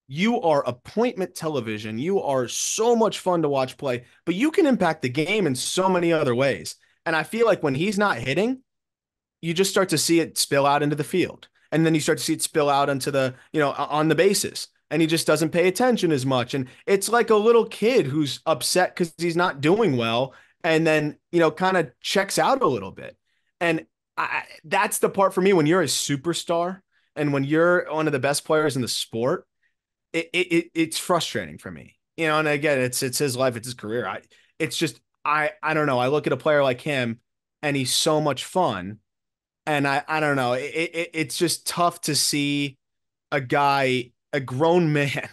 Speaker 2: you are appointment television. You are so much fun to watch play, but you can impact the game in so many other ways. And I feel like when he's not hitting, you just start to see it spill out into the field. And then you start to see it spill out into the, on the bases. And he just doesn't pay attention as much. And it's like a little kid who's upset because he's not doing well, and then, kind of checks out a little bit. And that's the part for me when you're a superstar and when you're one of the best players in the sport, it's frustrating for me. And again, it's his life, it's his career. It's just I don't know. I look at a player like him and he's so much fun. And I don't know. It's just tough to see a guy, a grown man,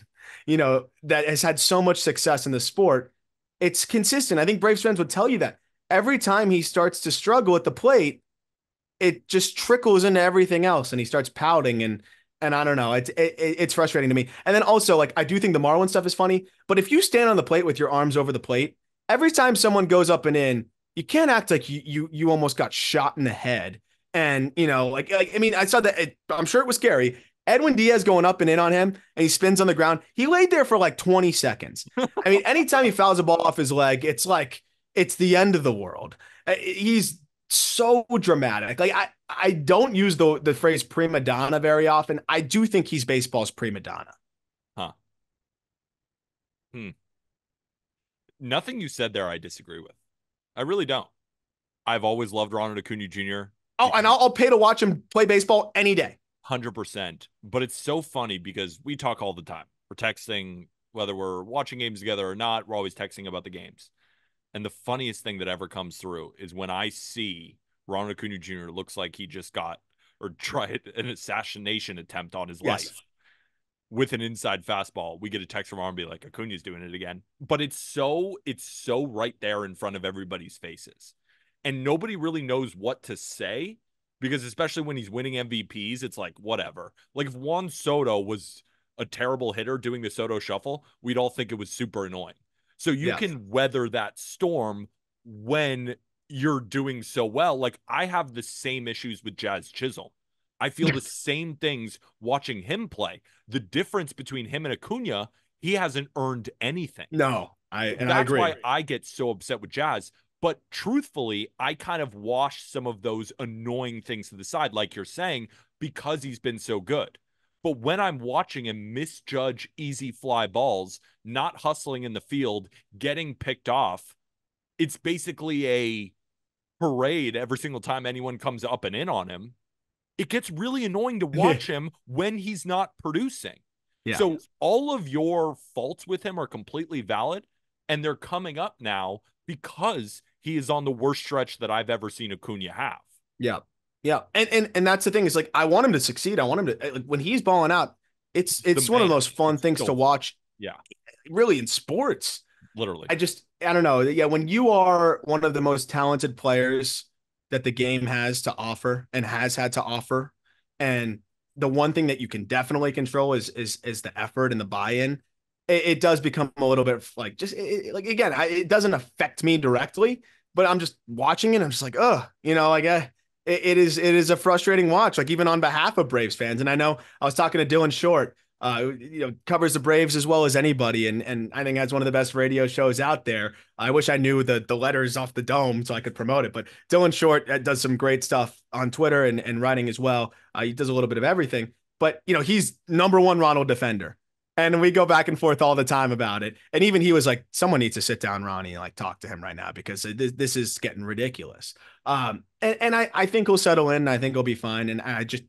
Speaker 2: that has had so much success in the sport. It's consistent. I think Braves fans would tell you that every time he starts to struggle at the plate, it just trickles into everything else, and he starts pouting, and I don't know. It's frustrating to me. And then also, like, I do think the Marlin stuff is funny, but if you stand on the plate with your arms over the plate, every time someone goes up and in, you can't act like you almost got shot in the head. And I mean, I saw that. I'm sure it was scary. Edwin Diaz going up and in on him, and he spins on the ground. He laid there for like 20 seconds. I mean, anytime he fouls a ball off his leg, it's like it's the end of the world. He's so dramatic. Like I don't use the phrase prima donna very often. I do think he's baseball's prima donna.
Speaker 1: Huh. Nothing you said there I disagree with. I really don't. I've always loved Ronald Acuna Jr.
Speaker 2: Oh, and I'll pay to watch him play baseball any day.
Speaker 1: 100%. But it's so funny because we talk all the time. We're texting, whether we're watching games together or not, we're always texting about the games. And the funniest thing that ever comes through is when I see Ronald Acuna Jr. looks like he just got or tried an assassination attempt on his life with an inside fastball. We get a text from Arm be like, Acuna's doing it again. But it's so right there in front of everybody's faces. And nobody really knows what to say because especially when he's winning MVPs, it's like, whatever. Like if Juan Soto was a terrible hitter doing the Soto shuffle, we'd all think it was super annoying. So you can weather that storm when you're doing so well. Like I have the same issues with Jazz Chisholm. I feel the same things watching him play. The difference between him and Acuna, he hasn't earned anything.
Speaker 2: No, I agree.
Speaker 1: That's why I get so upset with Jazz. But truthfully, I kind of wash some of those annoying things to the side, like you're saying, because he's been so good. But when I'm watching him misjudge easy fly balls, not hustling in the field, getting picked off, it's basically a parade every single time anyone comes up and in on him. It gets really annoying to watch him when he's not producing. Yeah. So all of your faults with him are completely valid, and they're coming up now because he is on the worst stretch that I've ever seen Acuna have.
Speaker 2: Yeah. Yeah. And that's the thing is like, I want him to succeed. I want him to, like, when he's balling out, it's one of the most fun things to watch.
Speaker 1: Yeah.
Speaker 2: Really in sports.
Speaker 1: Literally.
Speaker 2: I don't know. Yeah. When you are one of the most talented players that the game has to offer and has had to offer, and the one thing that you can definitely control is the effort and the buy-in. It does become a little bit like like again, it doesn't affect me directly, but I'm just watching it. I'm just like, it is a frustrating watch. Like even on behalf of Braves fans, and I know I was talking to Dylan Short, covers the Braves as well as anybody, and I think has one of the best radio shows out there. I wish I knew the letters off the dome so I could promote it, but Dylan Short does some great stuff on Twitter and writing as well. He does a little bit of everything, but he's number one Ronald defender. And we go back and forth all the time about it. And even he was like, someone needs to sit down, Ronnie, and like talk to him right now because this is getting ridiculous. And I think he'll settle in. And I think he'll be fine. And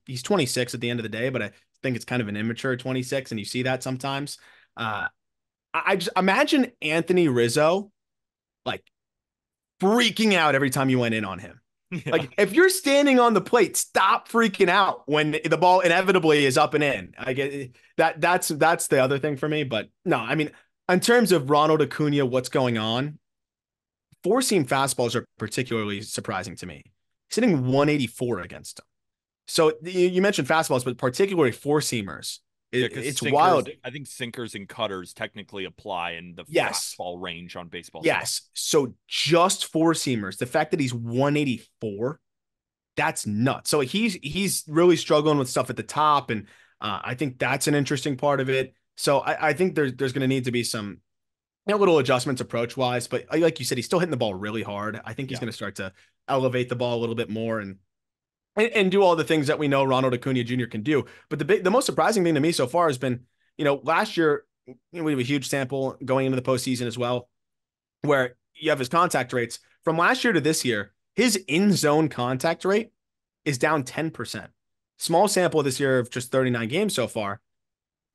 Speaker 2: he's 26 at the end of the day, but I think it's kind of an immature 26. And you see that sometimes. I just imagine Anthony Rizzo like freaking out every time you went in on him. Yeah. Like if you're standing on the plate, stop freaking out when the ball inevitably is up and in. I get that's the other thing for me. But no, I mean, in terms of Ronald Acuna, what's going on? Four-seam fastballs are particularly surprising to me. He's hitting 184 against them. So you mentioned fastballs, but particularly four-seamers. It's
Speaker 1: sinkers,
Speaker 2: wild.
Speaker 1: I think sinkers and cutters technically apply in the fastball range on baseball.
Speaker 2: Yes. So just four-seamers, the fact that he's 184, that's nuts. So he's really struggling with stuff at the top, and I think that's an interesting part of it. So I think there's going to need to be some little adjustments approach-wise, but like you said, he's still hitting the ball really hard. I think he's going to start to elevate the ball a little bit more and do all the things that we know Ronald Acuna Jr. can do. But the most surprising thing to me so far has been, last year we have a huge sample going into the postseason as well, where you have his contact rates from last year to this year. His in-zone contact rate is down 10%. Small sample this year of just 39 games so far,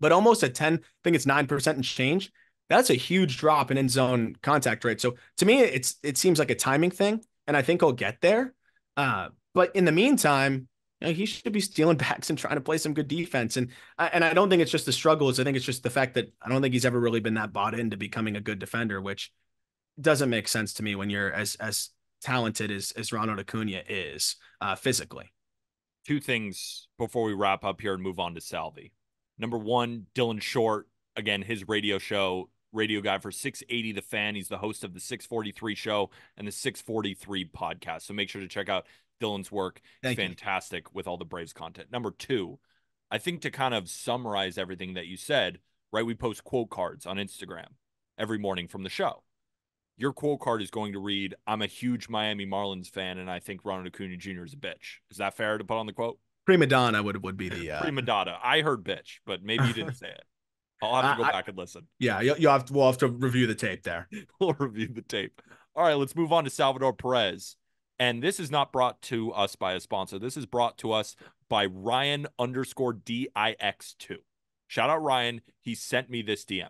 Speaker 2: but almost a 10, I think it's 9% and change. That's a huge drop in end zone contact rate. So to me, it seems like a timing thing, and I think he'll get there. But in the meantime, he should be stealing backs and trying to play some good defense. And I don't think it's just the struggles. I think it's just the fact that I don't think he's ever really been that bought into becoming a good defender, which doesn't make sense to me when you're as talented as Ronald Acuna is physically.
Speaker 1: Two things before we wrap up here and move on to Salvi. Number one, Dylan Short, again, his radio show, radio guy for 680 The Fan. He's the host of the 643 show and the 643 podcast. So make sure to check out Dylan's work. It's fantastic with all the Braves content. Number two, I think to kind of summarize everything that you said, right? We post quote cards on Instagram every morning from the show. Your quote card is going to read, I'm a huge Miami Marlins fan, and I think Ronald Acuna Jr. is a bitch. Is that fair to put on the quote?
Speaker 2: Prima donna would be the
Speaker 1: prima donna. I heard bitch, but maybe you didn't say it. I'll have to go back and listen.
Speaker 2: Yeah, we'll have to review the tape there.
Speaker 1: We'll review the tape. All right, let's move on to Salvador Perez. And this is not brought to us by a sponsor. This is brought to us by Ryan_DIX2. Shout out Ryan. He sent me this DM.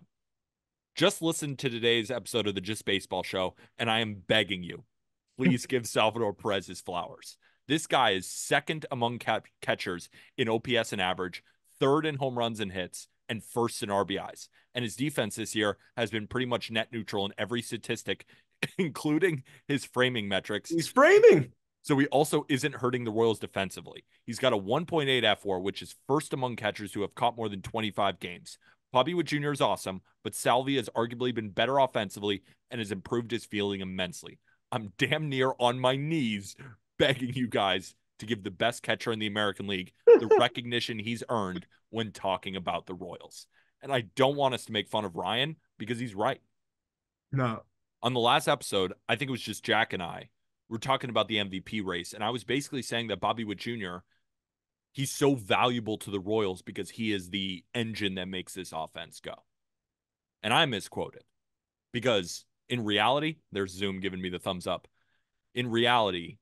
Speaker 1: Just listen to today's episode of the Just Baseball Show, and I am begging you, please give Salvador Perez his flowers. This guy is second among catchers in OPS and average, third in home runs and hits, and first in RBIs. And his defense this year has been pretty much net neutral in every statistic, including his framing metrics.
Speaker 2: He's framing.
Speaker 1: So he also isn't hurting the Royals defensively. He's got a 1.8 F4, which is first among catchers who have caught more than 25 games. Bobby Witt Jr. is awesome, but Salvi has arguably been better offensively and has improved his fielding immensely. I'm damn near on my knees begging you guys to give the best catcher in the American League the recognition he's earned when talking about the Royals. And I don't want us to make fun of Ryan because he's right.
Speaker 2: No.
Speaker 1: On the last episode, I think it was just Jack and I were talking about the MVP race, and I was basically saying that Bobby Witt Jr., he's so valuable to the Royals because he is the engine that makes this offense go. And I misquoted because in reality, there's Zoom giving me the thumbs up. In reality,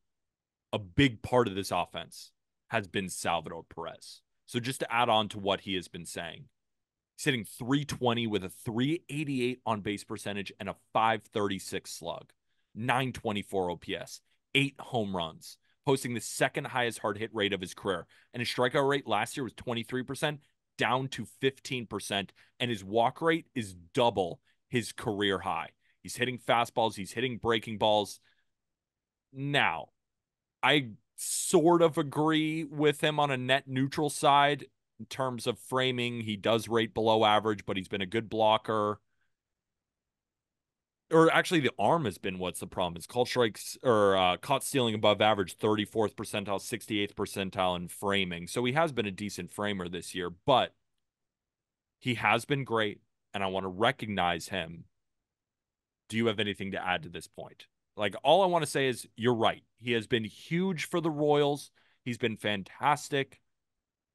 Speaker 1: a big part of this offense has been Salvador Perez. So just to add on to what he has been saying, he's hitting 320 with a 388 on base percentage and a 536 slug, 924 OPS, 8 home runs, posting the second highest hard hit rate of his career. And his strikeout rate last year was 23%, down to 15%. And his walk rate is double his career high. He's hitting fastballs. He's hitting breaking balls. Now, I sort of agree with him on a net neutral side in terms of framing. He does rate below average, but he's been a good blocker. Or actually, the arm has been what's the problem. It's called strikes or caught stealing above average, 34th percentile, 68th percentile in framing. So he has been a decent framer this year, but he has been great, and I want to recognize him. Do you have anything to add to this point? Like, all I want to say is you're right. He has been huge for the Royals. He's been fantastic.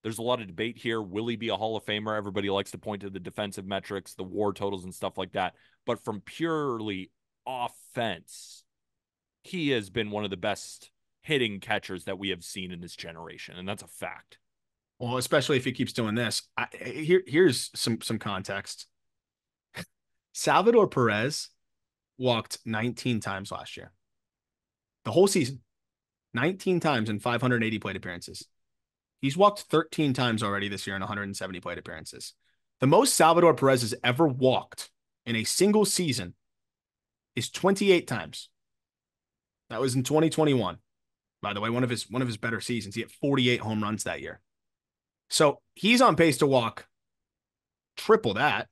Speaker 1: There's a lot of debate here. Will he be a Hall of Famer? Everybody likes to point to the defensive metrics, the WAR totals, and stuff like that. But from purely offense, he has been one of the best hitting catchers that we have seen in this generation, and that's a fact.
Speaker 2: Well, especially if he keeps doing this. Here's some context. Salvador Perez walked 19 times last year. The whole season. 19 times in 580 plate appearances. He's walked 13 times already this year in 170 plate appearances. The most Salvador Perez has ever walked in a single season is 28 times. That was in 2021. By the way, one of his better seasons. He had 48 home runs that year. So he's on pace to walk triple that.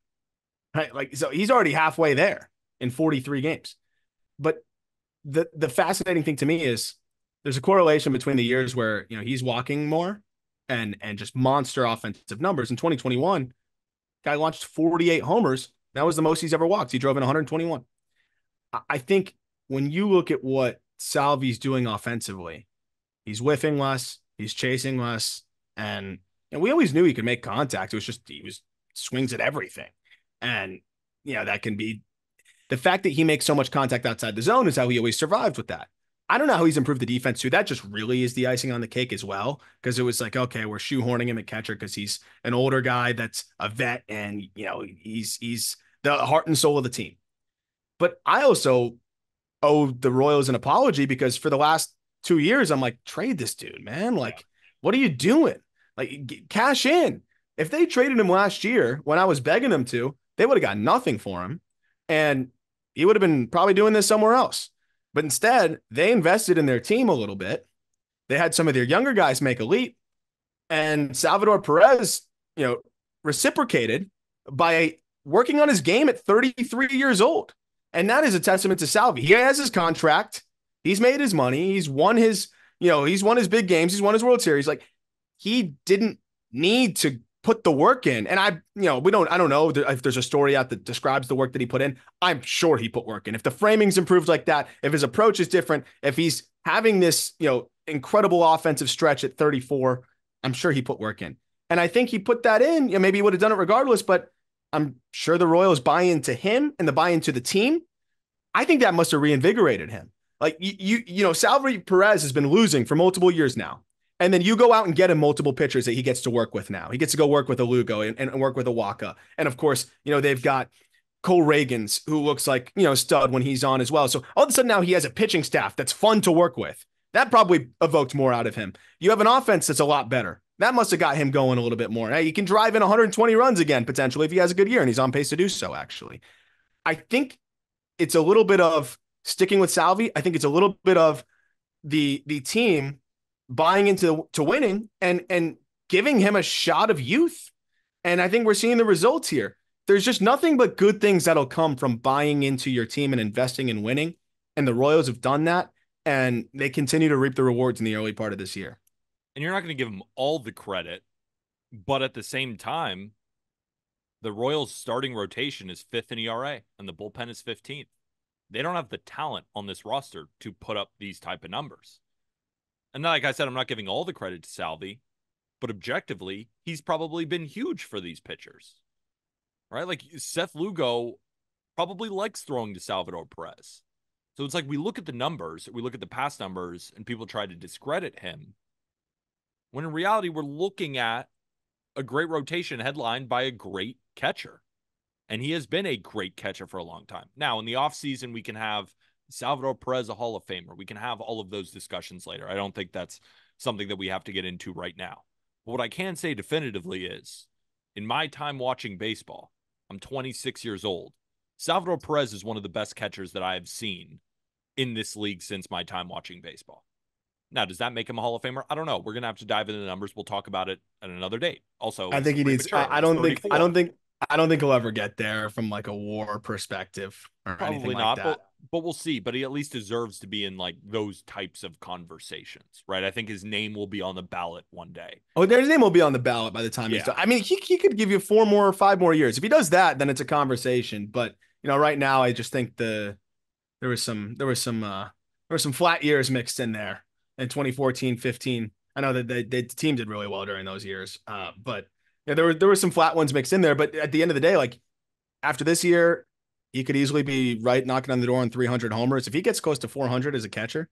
Speaker 2: Right? Like, so he's already halfway there in 43 games. But the fascinating thing to me is there's a correlation between the years where, you know, he's walking more and just monster offensive numbers. In 2021, guy launched 48 homers. That was the most he's ever walked. He drove in 121. I think when you look at what Salvi's doing offensively, he's whiffing less, he's chasing less, and we always knew he could make contact. It was just he swings at everything. And, you know, that can be the fact that he makes so much contact outside the zone is how he always survived with that. I don't know how he's improved the defense too. That just really is the icing on the cake as well, because it was like, okay, we're shoehorning him at catcher because he's an older guy that's a vet, and he's the heart and soul of the team. But I also owe the Royals an apology because for the last 2 years, I'm like, trade this dude, man.
Speaker 1: Yeah.
Speaker 2: Like, what are you doing? Like, cash in. If they traded him last year when I was begging them to, they would have got nothing for him. And he would have been probably doing this somewhere else. But instead, they invested in their team a little bit. They had some of their younger guys make a leap. And Salvador Perez, reciprocated by working on his game at 33 years old. And that is a testament to Salvi. He has his contract. He's made his money. He's won his big games. He's won his World Series. Like, he didn't need to put the work in. And I don't know if there's a story out that describes the work that he put in. I'm sure he put work in. If the framing's improved like that, if his approach is different, if he's having this, incredible offensive stretch at 34, I'm sure he put work in. And I think he put that in. Maybe he would have done it regardless, but I'm sure the Royals buy into him and the buy into the team. I think that must have reinvigorated him. Like, Salvador Perez has been losing for multiple years now. And then you go out and get him multiple pitchers that he gets to work with now. He gets to go work with a Lugo and work with a Waka. And of course, they've got Cole Reagans, who looks like, stud when he's on as well. So all of a sudden now he has a pitching staff that's fun to work with. That probably evoked more out of him. You have an offense that's a lot better. That must have got him going a little bit more. Hey, he can drive in 120 runs again, potentially, if he has a good year, and he's on pace to do so, actually. I think it's a little bit of sticking with Salvi. I think it's a little bit of the team buying into winning and giving him a shot of youth. And I think we're seeing the results here. There's just nothing but good things that'll come from buying into your team and investing in winning. And the Royals have done that, and they continue to reap the rewards in the early part of this year.
Speaker 1: And you're not going to give them all the credit, but at the same time, the Royals' starting rotation is 5th in ERA, and the bullpen is 15th. They don't have the talent on this roster to put up these type of numbers. And like I said, I'm not giving all the credit to Salvi, but objectively, he's probably been huge for these pitchers, right? Like, Seth Lugo probably likes throwing to Salvador Perez. So it's like we look at the numbers, we look at the past numbers, and people try to discredit him, when in reality, we're looking at a great rotation headlined by a great catcher. And he has been a great catcher for a long time. Now, in the offseason, we can have Salvador Perez a Hall of Famer. We can have all of those discussions later. I don't think that's something that we have to get into right now. But what I can say definitively is, in my time watching baseball, I'm 26 years old. Salvador Perez is one of the best catchers that I have seen in this league since my time watching baseball. Now, does that make him a Hall of Famer? I don't know. We're going to have to dive into the numbers. We'll talk about it at another date. Also,
Speaker 2: I think he needs. I don't think he'll ever get there from like a WAR perspective or
Speaker 1: probably
Speaker 2: anything
Speaker 1: not,
Speaker 2: like that.
Speaker 1: But we'll see. But he at least deserves to be in like those types of conversations, right? I think his name will be on the ballot one day.
Speaker 2: Oh, his name will be on the ballot by the time he's done. I mean, he could give you 4 more or 5 more years. If he does that, then it's a conversation. But right now, I just think there was some flat years mixed in there. In 2014, 15, I know that the team did really well during those years. But there were some flat ones mixed in there. But at the end of the day, like, after this year, he could easily be right knocking on the door on 300 homers. If he gets close to 400 as a catcher,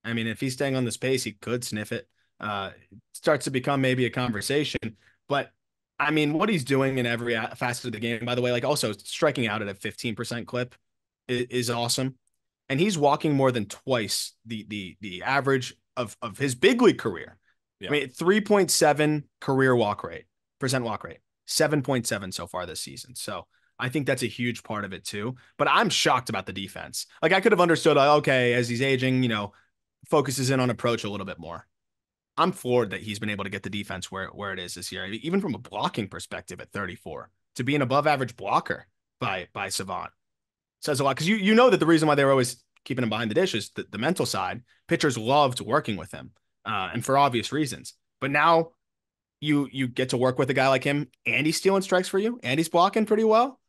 Speaker 2: I mean, if he's staying on this pace, he could sniff it. It starts to become maybe a conversation. But I mean, what he's doing in every facet of the game, by the way, like also striking out at a 15% clip is awesome. And he's walking more than twice the average of his big league career. Yeah. I mean, 3.7 career walk rate, 7.7 so far this season. So I think that's a huge part of it too. But I'm shocked about the defense. Like, I could have understood, okay, as he's aging, focuses in on approach a little bit more. I'm floored that he's been able to get the defense where it is this year, even from a blocking perspective at 34, to be an above average blocker by Savant. Says a lot, because you know that the reason why they were always keeping him behind the dish is the mental side. Pitchers loved working with him, and for obvious reasons. But now you get to work with a guy like him, and he's stealing strikes for you, and he's blocking pretty well.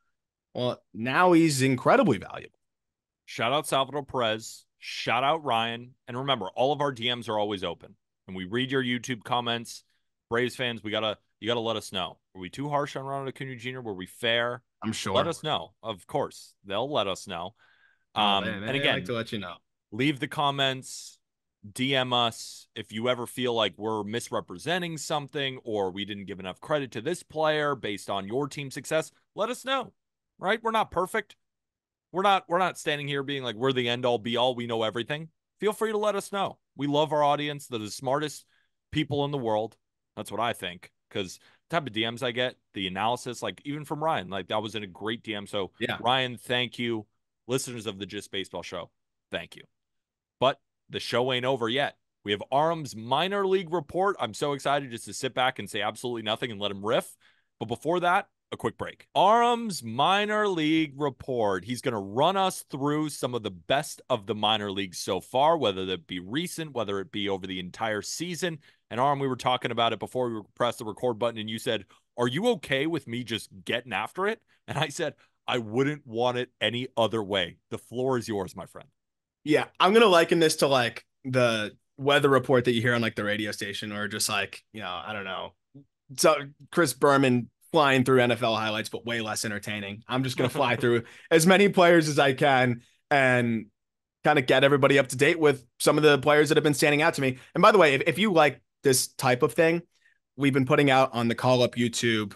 Speaker 2: Well, now he's incredibly valuable.
Speaker 1: Shout out Salvador Perez. Shout out Ryan. And remember, all of our DMs are always open, and we read your YouTube comments. Braves fans, you gotta let us know. Were we too harsh on Ronald Acuna Jr.? Were we fair?
Speaker 2: I'm sure.
Speaker 1: Let us know. Of course, they'll let us know.
Speaker 2: And again, like to let you know.
Speaker 1: Leave the comments, DM us if you ever feel like we're misrepresenting something or we didn't give enough credit to this player based on your team's success. Let us know, right? We're not perfect. We're not standing here being like we're the end all be all. We know everything. Feel free to let us know. We love our audience. They're the smartest people in the world. That's what I think. Because the type of DMs I get, the analysis, like even from Ryan, like that was in a great DM. So
Speaker 2: Yeah.
Speaker 1: Ryan, thank you. Listeners of the Just Baseball Show, thank you. But the show ain't over yet. We have Arm's minor league report. I'm so excited just to sit back and say absolutely nothing and let him riff. But before that, a quick break. Arm's minor league report. He's going to run us through some of the best of the minor leagues so far, whether that be recent, whether it be over the entire season. And Arm, we were talking about it before we pressed the record button, and you said, "Are you okay with me just getting after it?" And I said, "I wouldn't want it any other way. The floor is yours, my friend."
Speaker 2: Yeah, I'm gonna liken this to like the weather report that you hear on like the radio station, or just like, I don't know. So Chris Berman flying through NFL highlights, but way less entertaining. I'm just gonna fly through as many players as I can and kind of get everybody up to date with some of the players that have been standing out to me. And by the way, if you like this type of thing, we've been putting out on the Call Up YouTube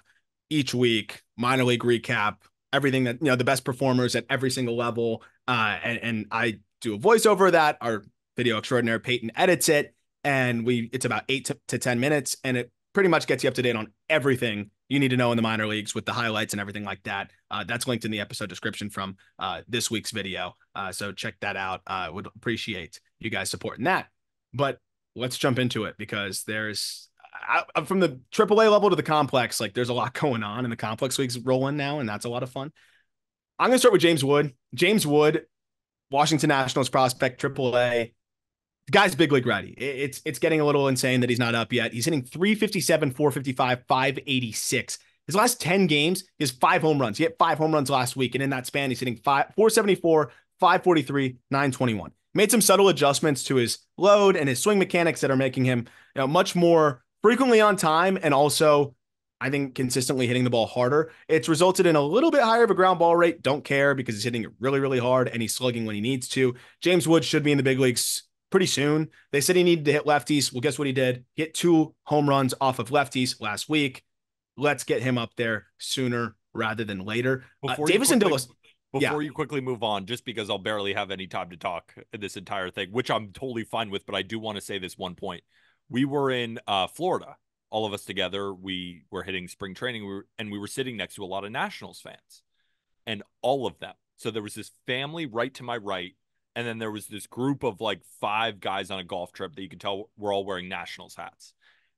Speaker 2: each week, minor league recap, everything that, the best performers at every single level. And I do a voiceover of that. Our video extraordinaire Peyton edits it, and it's about 8 to 10 minutes, and it pretty much gets you up to date on everything you need to know in the minor leagues with the highlights and everything like that. That's linked in the episode description from this week's video. So check that out. Would appreciate you guys supporting that. But let's jump into it, because I'm from the AAA level to the complex. Like, there's a lot going on, and the complex leagues rolling now, and that's a lot of fun. I'm going to start with James Wood. James Wood, Washington Nationals prospect, AAA. The guy's big league ready. It's getting a little insane that he's not up yet. He's hitting 357, 455, 586. His last 10 games, he has 5 home runs. He hit 5 home runs last week, and in that span, he's hitting 474, 543, 921. Made some subtle adjustments to his load and his swing mechanics that are making him, much more frequently on time, and also, I think, consistently hitting the ball harder. It's resulted in a little bit higher of a ground ball rate. Don't care, because he's hitting it really, really hard, and he's slugging when he needs to. James Wood should be in the big leagues pretty soon. They said he needed to hit lefties. Well, guess what he did? He hit 2 home runs off of lefties last week. Let's get him up there sooner rather than later.
Speaker 1: Before you quickly move on, just because I'll barely have any time to talk this entire thing, which I'm totally fine with, but I do want to say this one point. We were in Florida, all of us together. We were hitting spring training, and we were sitting next to a lot of Nationals fans, and all of them. So there was this family right to my right, and then there was this group of like 5 guys on a golf trip that you could tell were all wearing Nationals hats.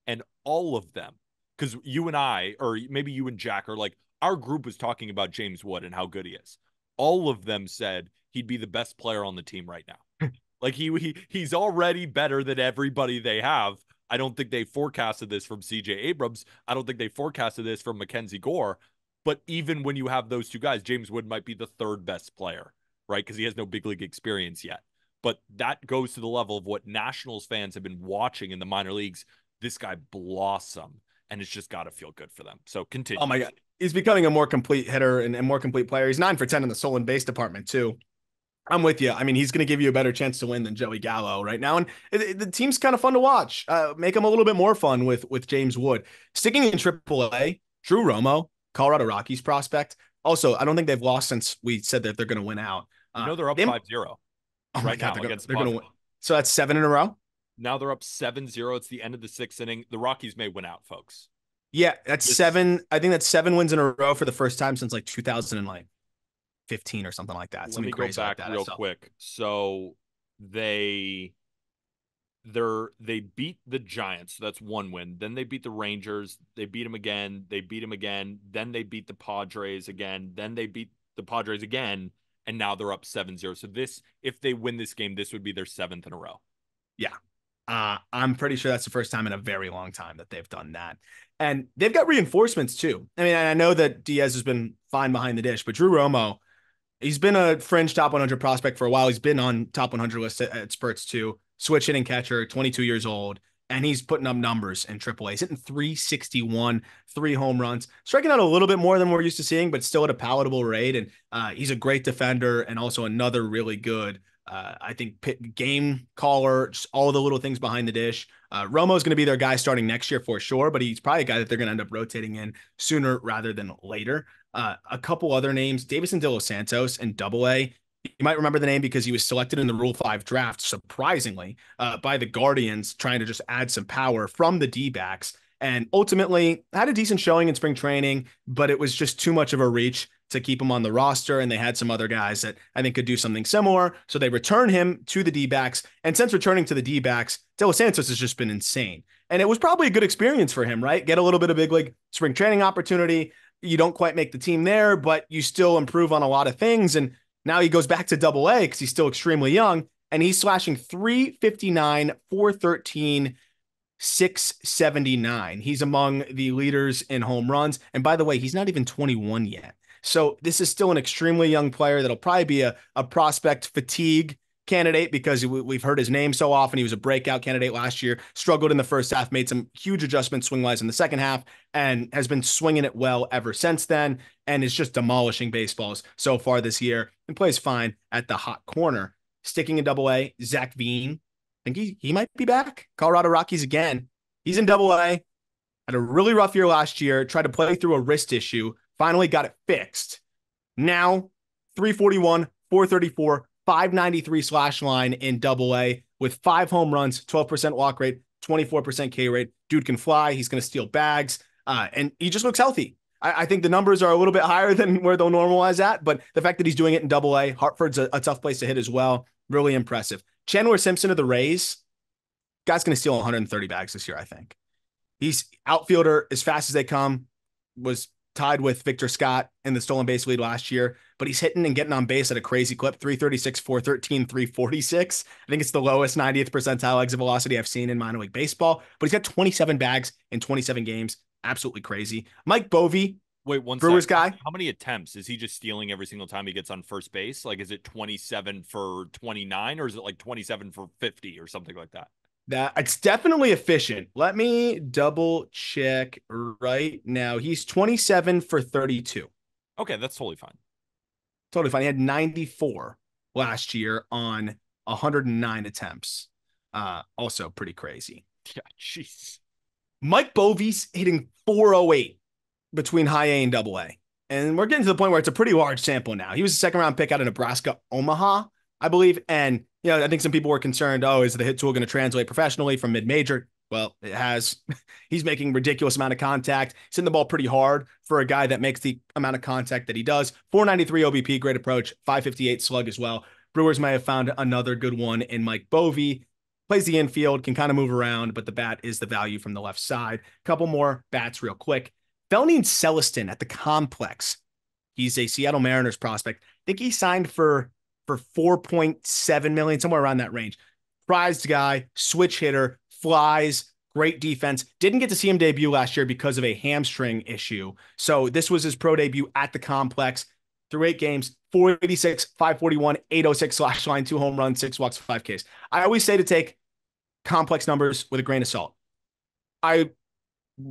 Speaker 1: And all of them, because you and I, or maybe you and Jack, are like, our group was talking about James Wood and how good he is. All of them said he'd be the best player on the team right now. Like he's already better than everybody they have. I don't think they forecasted this from CJ Abrams. I don't think they forecasted this from Mackenzie Gore. But even when you have those 2 guys, James Wood might be the 3rd best player, right? Because he has no big league experience yet. But that goes to the level of what Nationals fans have been watching in the minor leagues. This guy blossom, and it's just got to feel good for them. So continue.
Speaker 2: Oh my God. He's becoming a more complete hitter and more complete player. He's 9 for 10 in the stolen base department too. I'm with you. I mean, he's going to give you a better chance to win than Joey Gallo right now. And the team's kind of fun to watch. Make him a little bit more fun with James Wood. Sticking in AAA, Drew Romo, Colorado Rockies prospect. Also, I don't think they've lost since we said that they're going to win out.
Speaker 1: They're up 5-0
Speaker 2: right now against they're going to win. So that's 7 in a row?
Speaker 1: Now they're up 7-0. It's the end of the 6th inning. The Rockies may win out, folks.
Speaker 2: Yeah, that's 7. I think that's 7 wins in a row for the first time since like 2015 or something like that.
Speaker 1: Let me go back real quick. So they beat the Giants. So that's 1 win. Then they beat the Rangers. They beat them again. They beat them again. Then they beat the Padres again. Then they beat the Padres again. And now they're up 7-0. So if they win this game, this would be their 7th in a row.
Speaker 2: Yeah. I'm pretty sure that's the first time in a very long time that they've done that. And they've got reinforcements too. I mean, I know that Diaz has been fine behind the dish, but Drew Romo, he's been a fringe top 100 prospect for a while. He's been on top 100 lists at spurts too. Switch hitting catcher, 22 years old, and he's putting up numbers in AAA. He's hitting 361, 3 home runs, striking out a little bit more than we're used to seeing, but still at a palatable rate. And he's a great defender and also another really good I think game caller, just all the little things behind the dish. Romo's going to be their guy starting next year for sure, but he's probably a guy that they're going to end up rotating in sooner rather than later. A couple other names, Davison De Los Santos in Double-A. You might remember the name because he was selected in the Rule 5 draft, surprisingly, by the Guardians, trying to just add some power from the D-backs, and ultimately had a decent showing in spring training, but it was just too much of a reach to keep him on the roster, and they had some other guys that I think could do something similar. So they return him to the D-backs, and since returning to the D-backs, De Los Santos has just been insane. And it was probably a good experience for him, right? Get a little bit of big league spring training opportunity. You don't quite make the team there, but you still improve on a lot of things. And now he goes back to Double-A because he's still extremely young, and he's slashing 359, 413, 679. He's among the leaders in home runs. And by the way, he's not even 21 yet. So this is still an extremely young player that'll probably be a prospect fatigue candidate because we've heard his name so often. He was a breakout candidate last year, struggled in the first half, made some huge adjustments swing-wise in the second half, and has been swinging it well ever since then, and is just demolishing baseballs so far this year and plays fine at the hot corner. Sticking in Double-A, Zach Veen. I think he might be back. Colorado Rockies again. He's in Double-A. Had a really rough year last year, tried to play through a wrist issue, finally got it fixed. Now, 341, 434, 593 slash line in Double-A with 5 home runs, 12% walk rate, 24% K rate. Dude can fly. He's going to steal bags. And he just looks healthy. I think the numbers are a little bit higher than where they'll normalize at, but the fact that he's doing it in Double-A, Hartford's a tough place to hit as well. Really impressive. Chandler Simpson of the Rays, guy's going to steal 130 bags this year, I think. He's outfielder as fast as they come, was tied with Victor Scott in the stolen base lead last year, but he's hitting and getting on base at a crazy clip, 336, 413, 346. I think it's the lowest 90th percentile exit velocity I've seen in minor league baseball, but he's got 27 bags in 27 games. Absolutely crazy. Mike Bovee,
Speaker 1: wait, one
Speaker 2: Brewers
Speaker 1: second.
Speaker 2: guy.
Speaker 1: How many attempts? Is he just stealing every single time he gets on first base? Like, is it 27 for 29 or is it like 27 for 50 or something like that?
Speaker 2: That it's definitely efficient. Let me double check right now. He's 27 for 32.
Speaker 1: Okay, that's totally fine.
Speaker 2: Totally fine. He had 94 last year on 109 attempts. Also pretty crazy.
Speaker 1: Yeah, jeez.
Speaker 2: Mike Bovee's hitting 408 between high A and Double-A. And we're getting to the point where it's a pretty large sample now. He was a second round pick out of Nebraska, Omaha, I believe. And, I think some people were concerned, is the hit tool going to translate professionally from mid-major? Well, it has. He's making ridiculous amount of contact. He's hitting the ball pretty hard for a guy that makes the amount of contact that he does. 493 OBP, great approach, 558 slug as well. Brewers may have found another good one in Mike Bovee. Plays the infield, can kind of move around, but the bat is the value from the left side. Couple more bats real quick. Felny Celestin at the Complex. He's a Seattle Mariners prospect. I think he signed for 4.7 million, somewhere around that range. Prized guy, switch hitter, flies, great defense. Didn't get to see him debut last year because of a hamstring issue. So this was his pro debut at the Complex. Through 8 games, 486, 541, 806 slash line, 2 home runs, 6 walks, 5 Ks. I always say to take Complex numbers with a grain of salt. I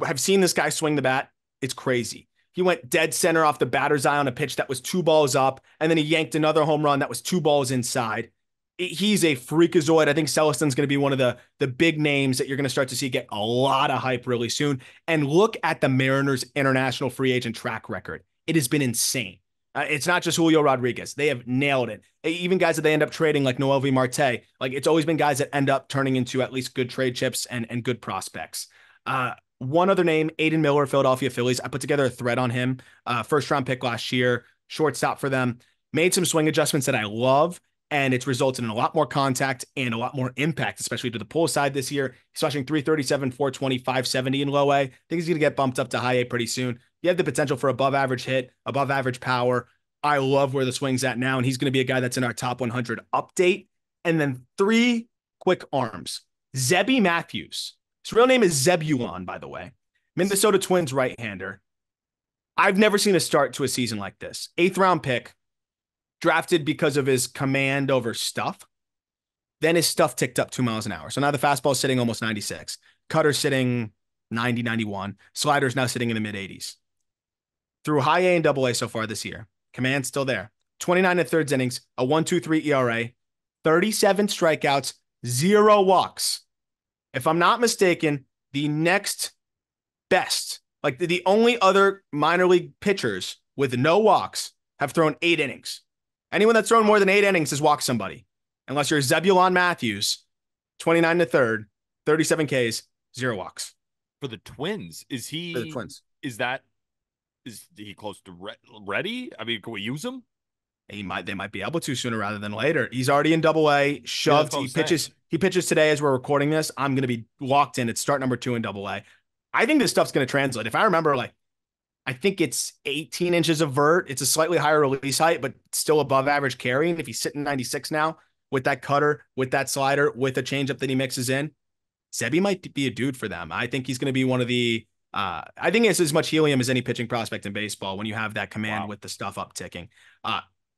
Speaker 2: have seen this guy swing the bat. It's crazy. He went dead center off the batter's eye on a pitch that was 2 balls up, and then he yanked another home run that was 2 balls inside. He's a freakazoid. I think Celestin's going to be one of the big names that you're going to start to see get a lot of hype really soon. And look at the Mariners' international free agent track record. It has been insane. It's not just Julio Rodriguez. They have nailed it. Even guys that they end up trading like Noel V. Marte, like it's always been guys that end up turning into at least good trade chips and good prospects. One other name, Aiden Miller, Philadelphia Phillies. I put together a thread on him. First round pick last year, shortstop for them. Made some swing adjustments that I love, and it's resulted in a lot more contact and a lot more impact, especially to the pull side this yeyear. He's slashing 337, 420, 570 in low A. I think he's going to get bumped up to high A pretty soon. You have the potential for above average hit, above average power. I love where the swing's at now, and he's going to be a guy that's in our top 100 update. And then 3 quick arms. Zebby Matthews. His real name is Zebulon, by the way. Minnesota Twins right-hander. I've never seen a start to a season like this. 8th round pick, drafted because of his command over stuff. Then his stuff ticked up 2 miles an hour. So now the fastball's sitting almost 96. Cutter's sitting 90, 91. Slider's now sitting in the mid-80s. Through high A and Double-A so far this year. Command's still there. 29 and 3rds innings, a 1.23 ERA, 37 strikeouts, 0 walks. If I'm not mistaken, the next best, like the only other minor league pitchers with no walks have thrown 8 innings. Anyone that's thrown more than 8 innings has walked somebody. Unless you're Zebulon Matthews, 29 to third, 37 Ks, 0 walks.
Speaker 1: For the Twins, is
Speaker 2: For the Twins.
Speaker 1: Is he close to ready? I mean, can we use him?
Speaker 2: They might be able to sooner rather than later. He's already in Double-A, shoved.
Speaker 1: Yeah,
Speaker 2: He pitches today as we're recording this. I'm going to be locked in. It's start number 2 in Double-A. I think this stuff's going to translate. If I remember, I think it's 18 inches of vert. It's a slightly higher release height, but still above average carry. And if he's sitting 96 now with that cutter, with that slider, with a changeup that he mixes in, Sebi might be a dude for them. I think he's going to be one of the I think it's as much helium as any pitching prospect in baseball when you have that command with the stuff upticking.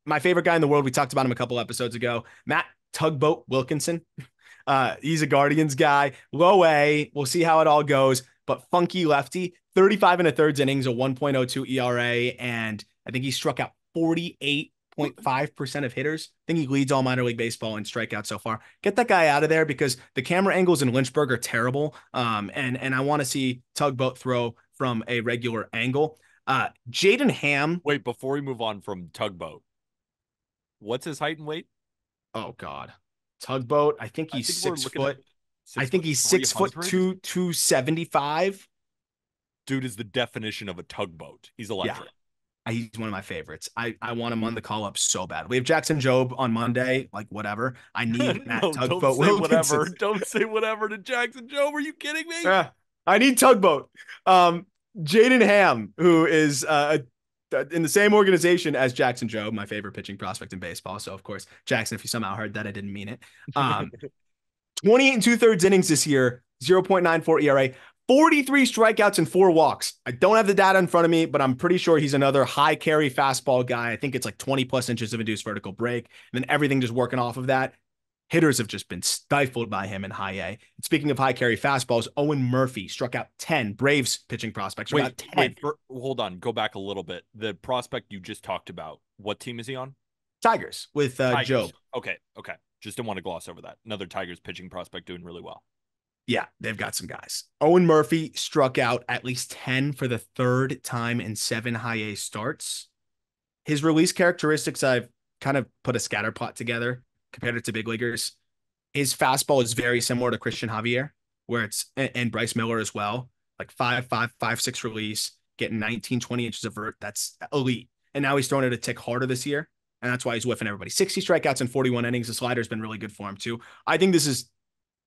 Speaker 2: My favorite guy in the world, we talked about him a couple episodes ago, Matt Tugboat Wilkinson. He's a Guardians guy, low A. We'll see how it all goes, but funky lefty, 35 and a third innings, a 1.02 ERA, and I think he struck out 48.5% of hitters. I think he leads all minor league baseball in strikeouts so far. Get that guy out of there because the camera angles in Lynchburg are terrible. And I want to see Tugboat throw from a regular angle. Jaden Ham.
Speaker 1: Wait, before we move on from Tugboat, what's his height and weight?
Speaker 2: Oh God, Tugboat. I think he's 6 foot. I think he's 6 foot 275.
Speaker 1: Dude is the definition of a tugboat. He's electric.
Speaker 2: Yeah. He's one of my favorites. I want him on the call up so bad. We have Jackson Jobe on Monday, whatever. I need Matt Tugboat.
Speaker 1: Don't say whatever to Jackson Jobe. Are you kidding me?
Speaker 2: I need Tugboat. Jaden Ham, who is in the same organization as Jackson Jobe, my favorite pitching prospect in baseball. So, of course, Jackson, if you somehow heard that, I didn't mean it. 28 and 2/3 innings this year, 0.94 ERA, 43 strikeouts and 4 walks. I don't have the data in front of me, but I'm pretty sure he's another high carry fastball guy. I think it's 20 plus inches of induced vertical break, and then everything just working off of that. Hitters have just been stifled by him in high A. And speaking of high carry fastballs, Owen Murphy struck out 10. Braves pitching prospects.
Speaker 1: Hold on. Go back a little bit. The prospect you just talked about, what team is he on?
Speaker 2: Tigers with Jobe.
Speaker 1: Okay. Just don't want to gloss over that. Another Tigers pitching prospect doing really well.
Speaker 2: Yeah, they've got some guys. Owen Murphy struck out at least 10 for the 3rd time in 7 high A starts. His release characteristics, I've kind of put a scatter plot together, compared it to big leaguers. His fastball is very similar to Christian Javier, where and Bryce Miller as well, 5.5, 5.6 release, getting 19, 20 inches of vert. That's elite. And now he's throwing it a tick harder this year. And that's why he's whiffing everybody. 60 strikeouts in 41 innings. The slider's been really good for him too. I think this is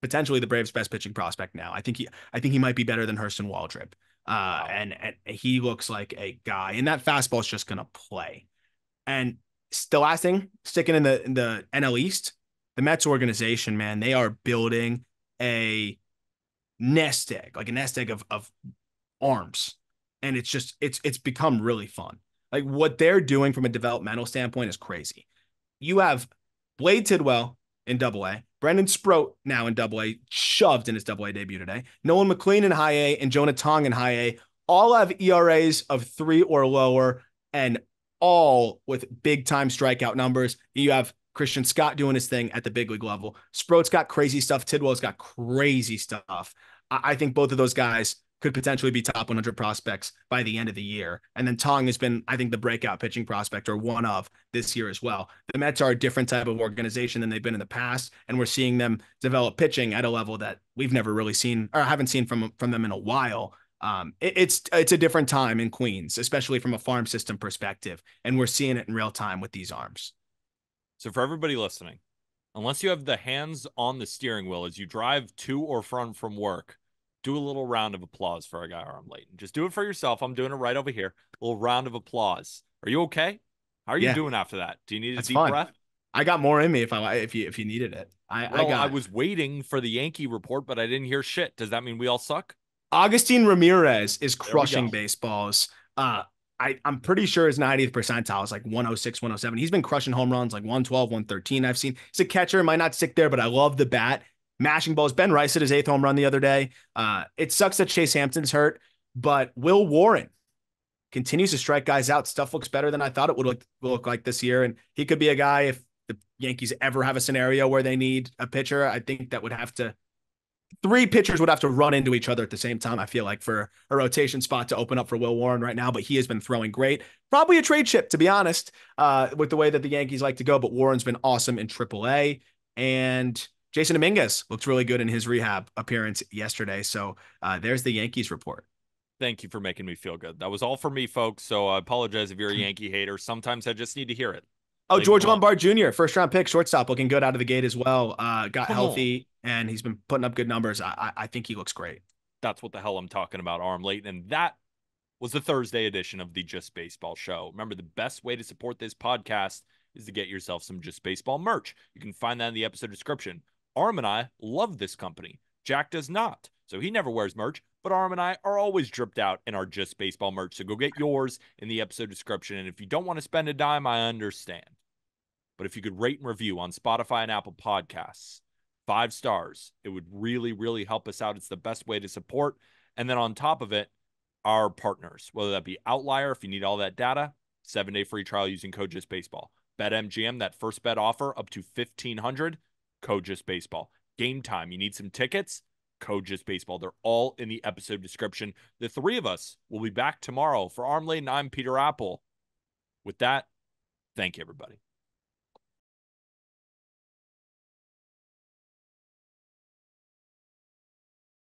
Speaker 2: potentially the Braves' best pitching prospect now. I think he might be better than Hurston Waldrop. And he looks like a guy. And that fastball is just gonna play. And the last thing, sticking in the NL East, the Mets organization, man, they are building a nest egg, a nest egg of arms. And it's become really fun. What they're doing from a developmental standpoint is crazy. You have Blade Tidwell in Double-A, Brendan Sproat now in Double-A, shoved in his Double-A debut today. Nolan McLean in High A and Jonah Tong in High A all have ERAs of 3 or lower, and all with big-time strikeout numbers. You have Christian Scott doing his thing at the big league level. Sproat's got crazy stuff. Tidwell's got crazy stuff. I think both of those guys could potentially be top 100 prospects by the end of the year. And then Tong has been, I think, the breakout pitching prospect, or one of, this year as well. The Mets are a different type of organization than they've been in the past, and we're seeing them develop pitching at a level that we've never really seen, or haven't seen from them in a while. It's a different time in Queens, especially from a farm system perspective, and we're seeing it in real time with these arms.
Speaker 1: So for everybody listening, unless you have the hands on the steering wheel as you drive to or from work, do a little round of applause for our guy Arm Layton. Just do it for yourself. I'm doing it right over here. A little round of applause. Are you okay? How are you doing after that? Do you need a deep breath?
Speaker 2: I got more in me if you needed it.
Speaker 1: I was waiting for the Yankee report, but I didn't hear shit. Does that mean we all suck?
Speaker 2: Agustin Ramirez is crushing baseballs. I'm pretty sure his 90th percentile is 106, 107. He's been crushing home runs 112, 113. I've seen. He's a catcher, might not stick there, but I love the bat. Mashing balls. Ben Rice hit his 8th home run the other day. It sucks that Chase Hampton's hurt, but Will Warren continues to strike guys out. Stuff looks better than I thought it would look like this year, and he could be a guy, if the Yankees ever have a scenario where they need a pitcher. I think that would have to three pitchers would have to run into each other at the same time, I feel like, for a rotation spot to open up for Will Warren right now. But he has been throwing great. Probably a trade chip, to be honest, with the way that the Yankees like to go. But Warren's been awesome in AAA. And Jason Dominguez looked really good in his rehab appearance yesterday. So there's the Yankees report.
Speaker 1: Thank you for making me feel good. That was all for me, folks. So I apologize if you're a Yankee hater. Sometimes I just need to hear it.
Speaker 2: Oh,
Speaker 1: Leave it
Speaker 2: George
Speaker 1: alone.
Speaker 2: Lombard Jr., first round pick, shortstop, looking good out of the gate as well. Got
Speaker 1: Come on.
Speaker 2: healthy, and he's been putting up good numbers. I think he looks great.
Speaker 1: That's what the hell I'm talking about, Arm Layton. And that was the Thursday edition of the Just Baseball Show. Remember, the best way to support this podcast is to get yourself some Just Baseball merch. You can find that in the episode description. Arm and I love this company. Jack does not, so he never wears merch, but Arm and I are always dripped out in our Just Baseball merch. So go get yours in the episode description. And if you don't want to spend a dime, I understand. But if you could rate and review on Spotify and Apple Podcasts, 5 stars, it would really, really help us out. It's the best way to support. And then on top of it, our partners, whether that be Outlier, if you need all that data, 7-day free trial using code JustBaseball. BetMGM, that first bet offer up to $1,500, code JustBaseball. Game Time, you need some tickets, code JustBaseball. They're all in the episode description. The three of us will be back tomorrow. For Arm Layton, I'm Peter Apple. With that, thank you, everybody.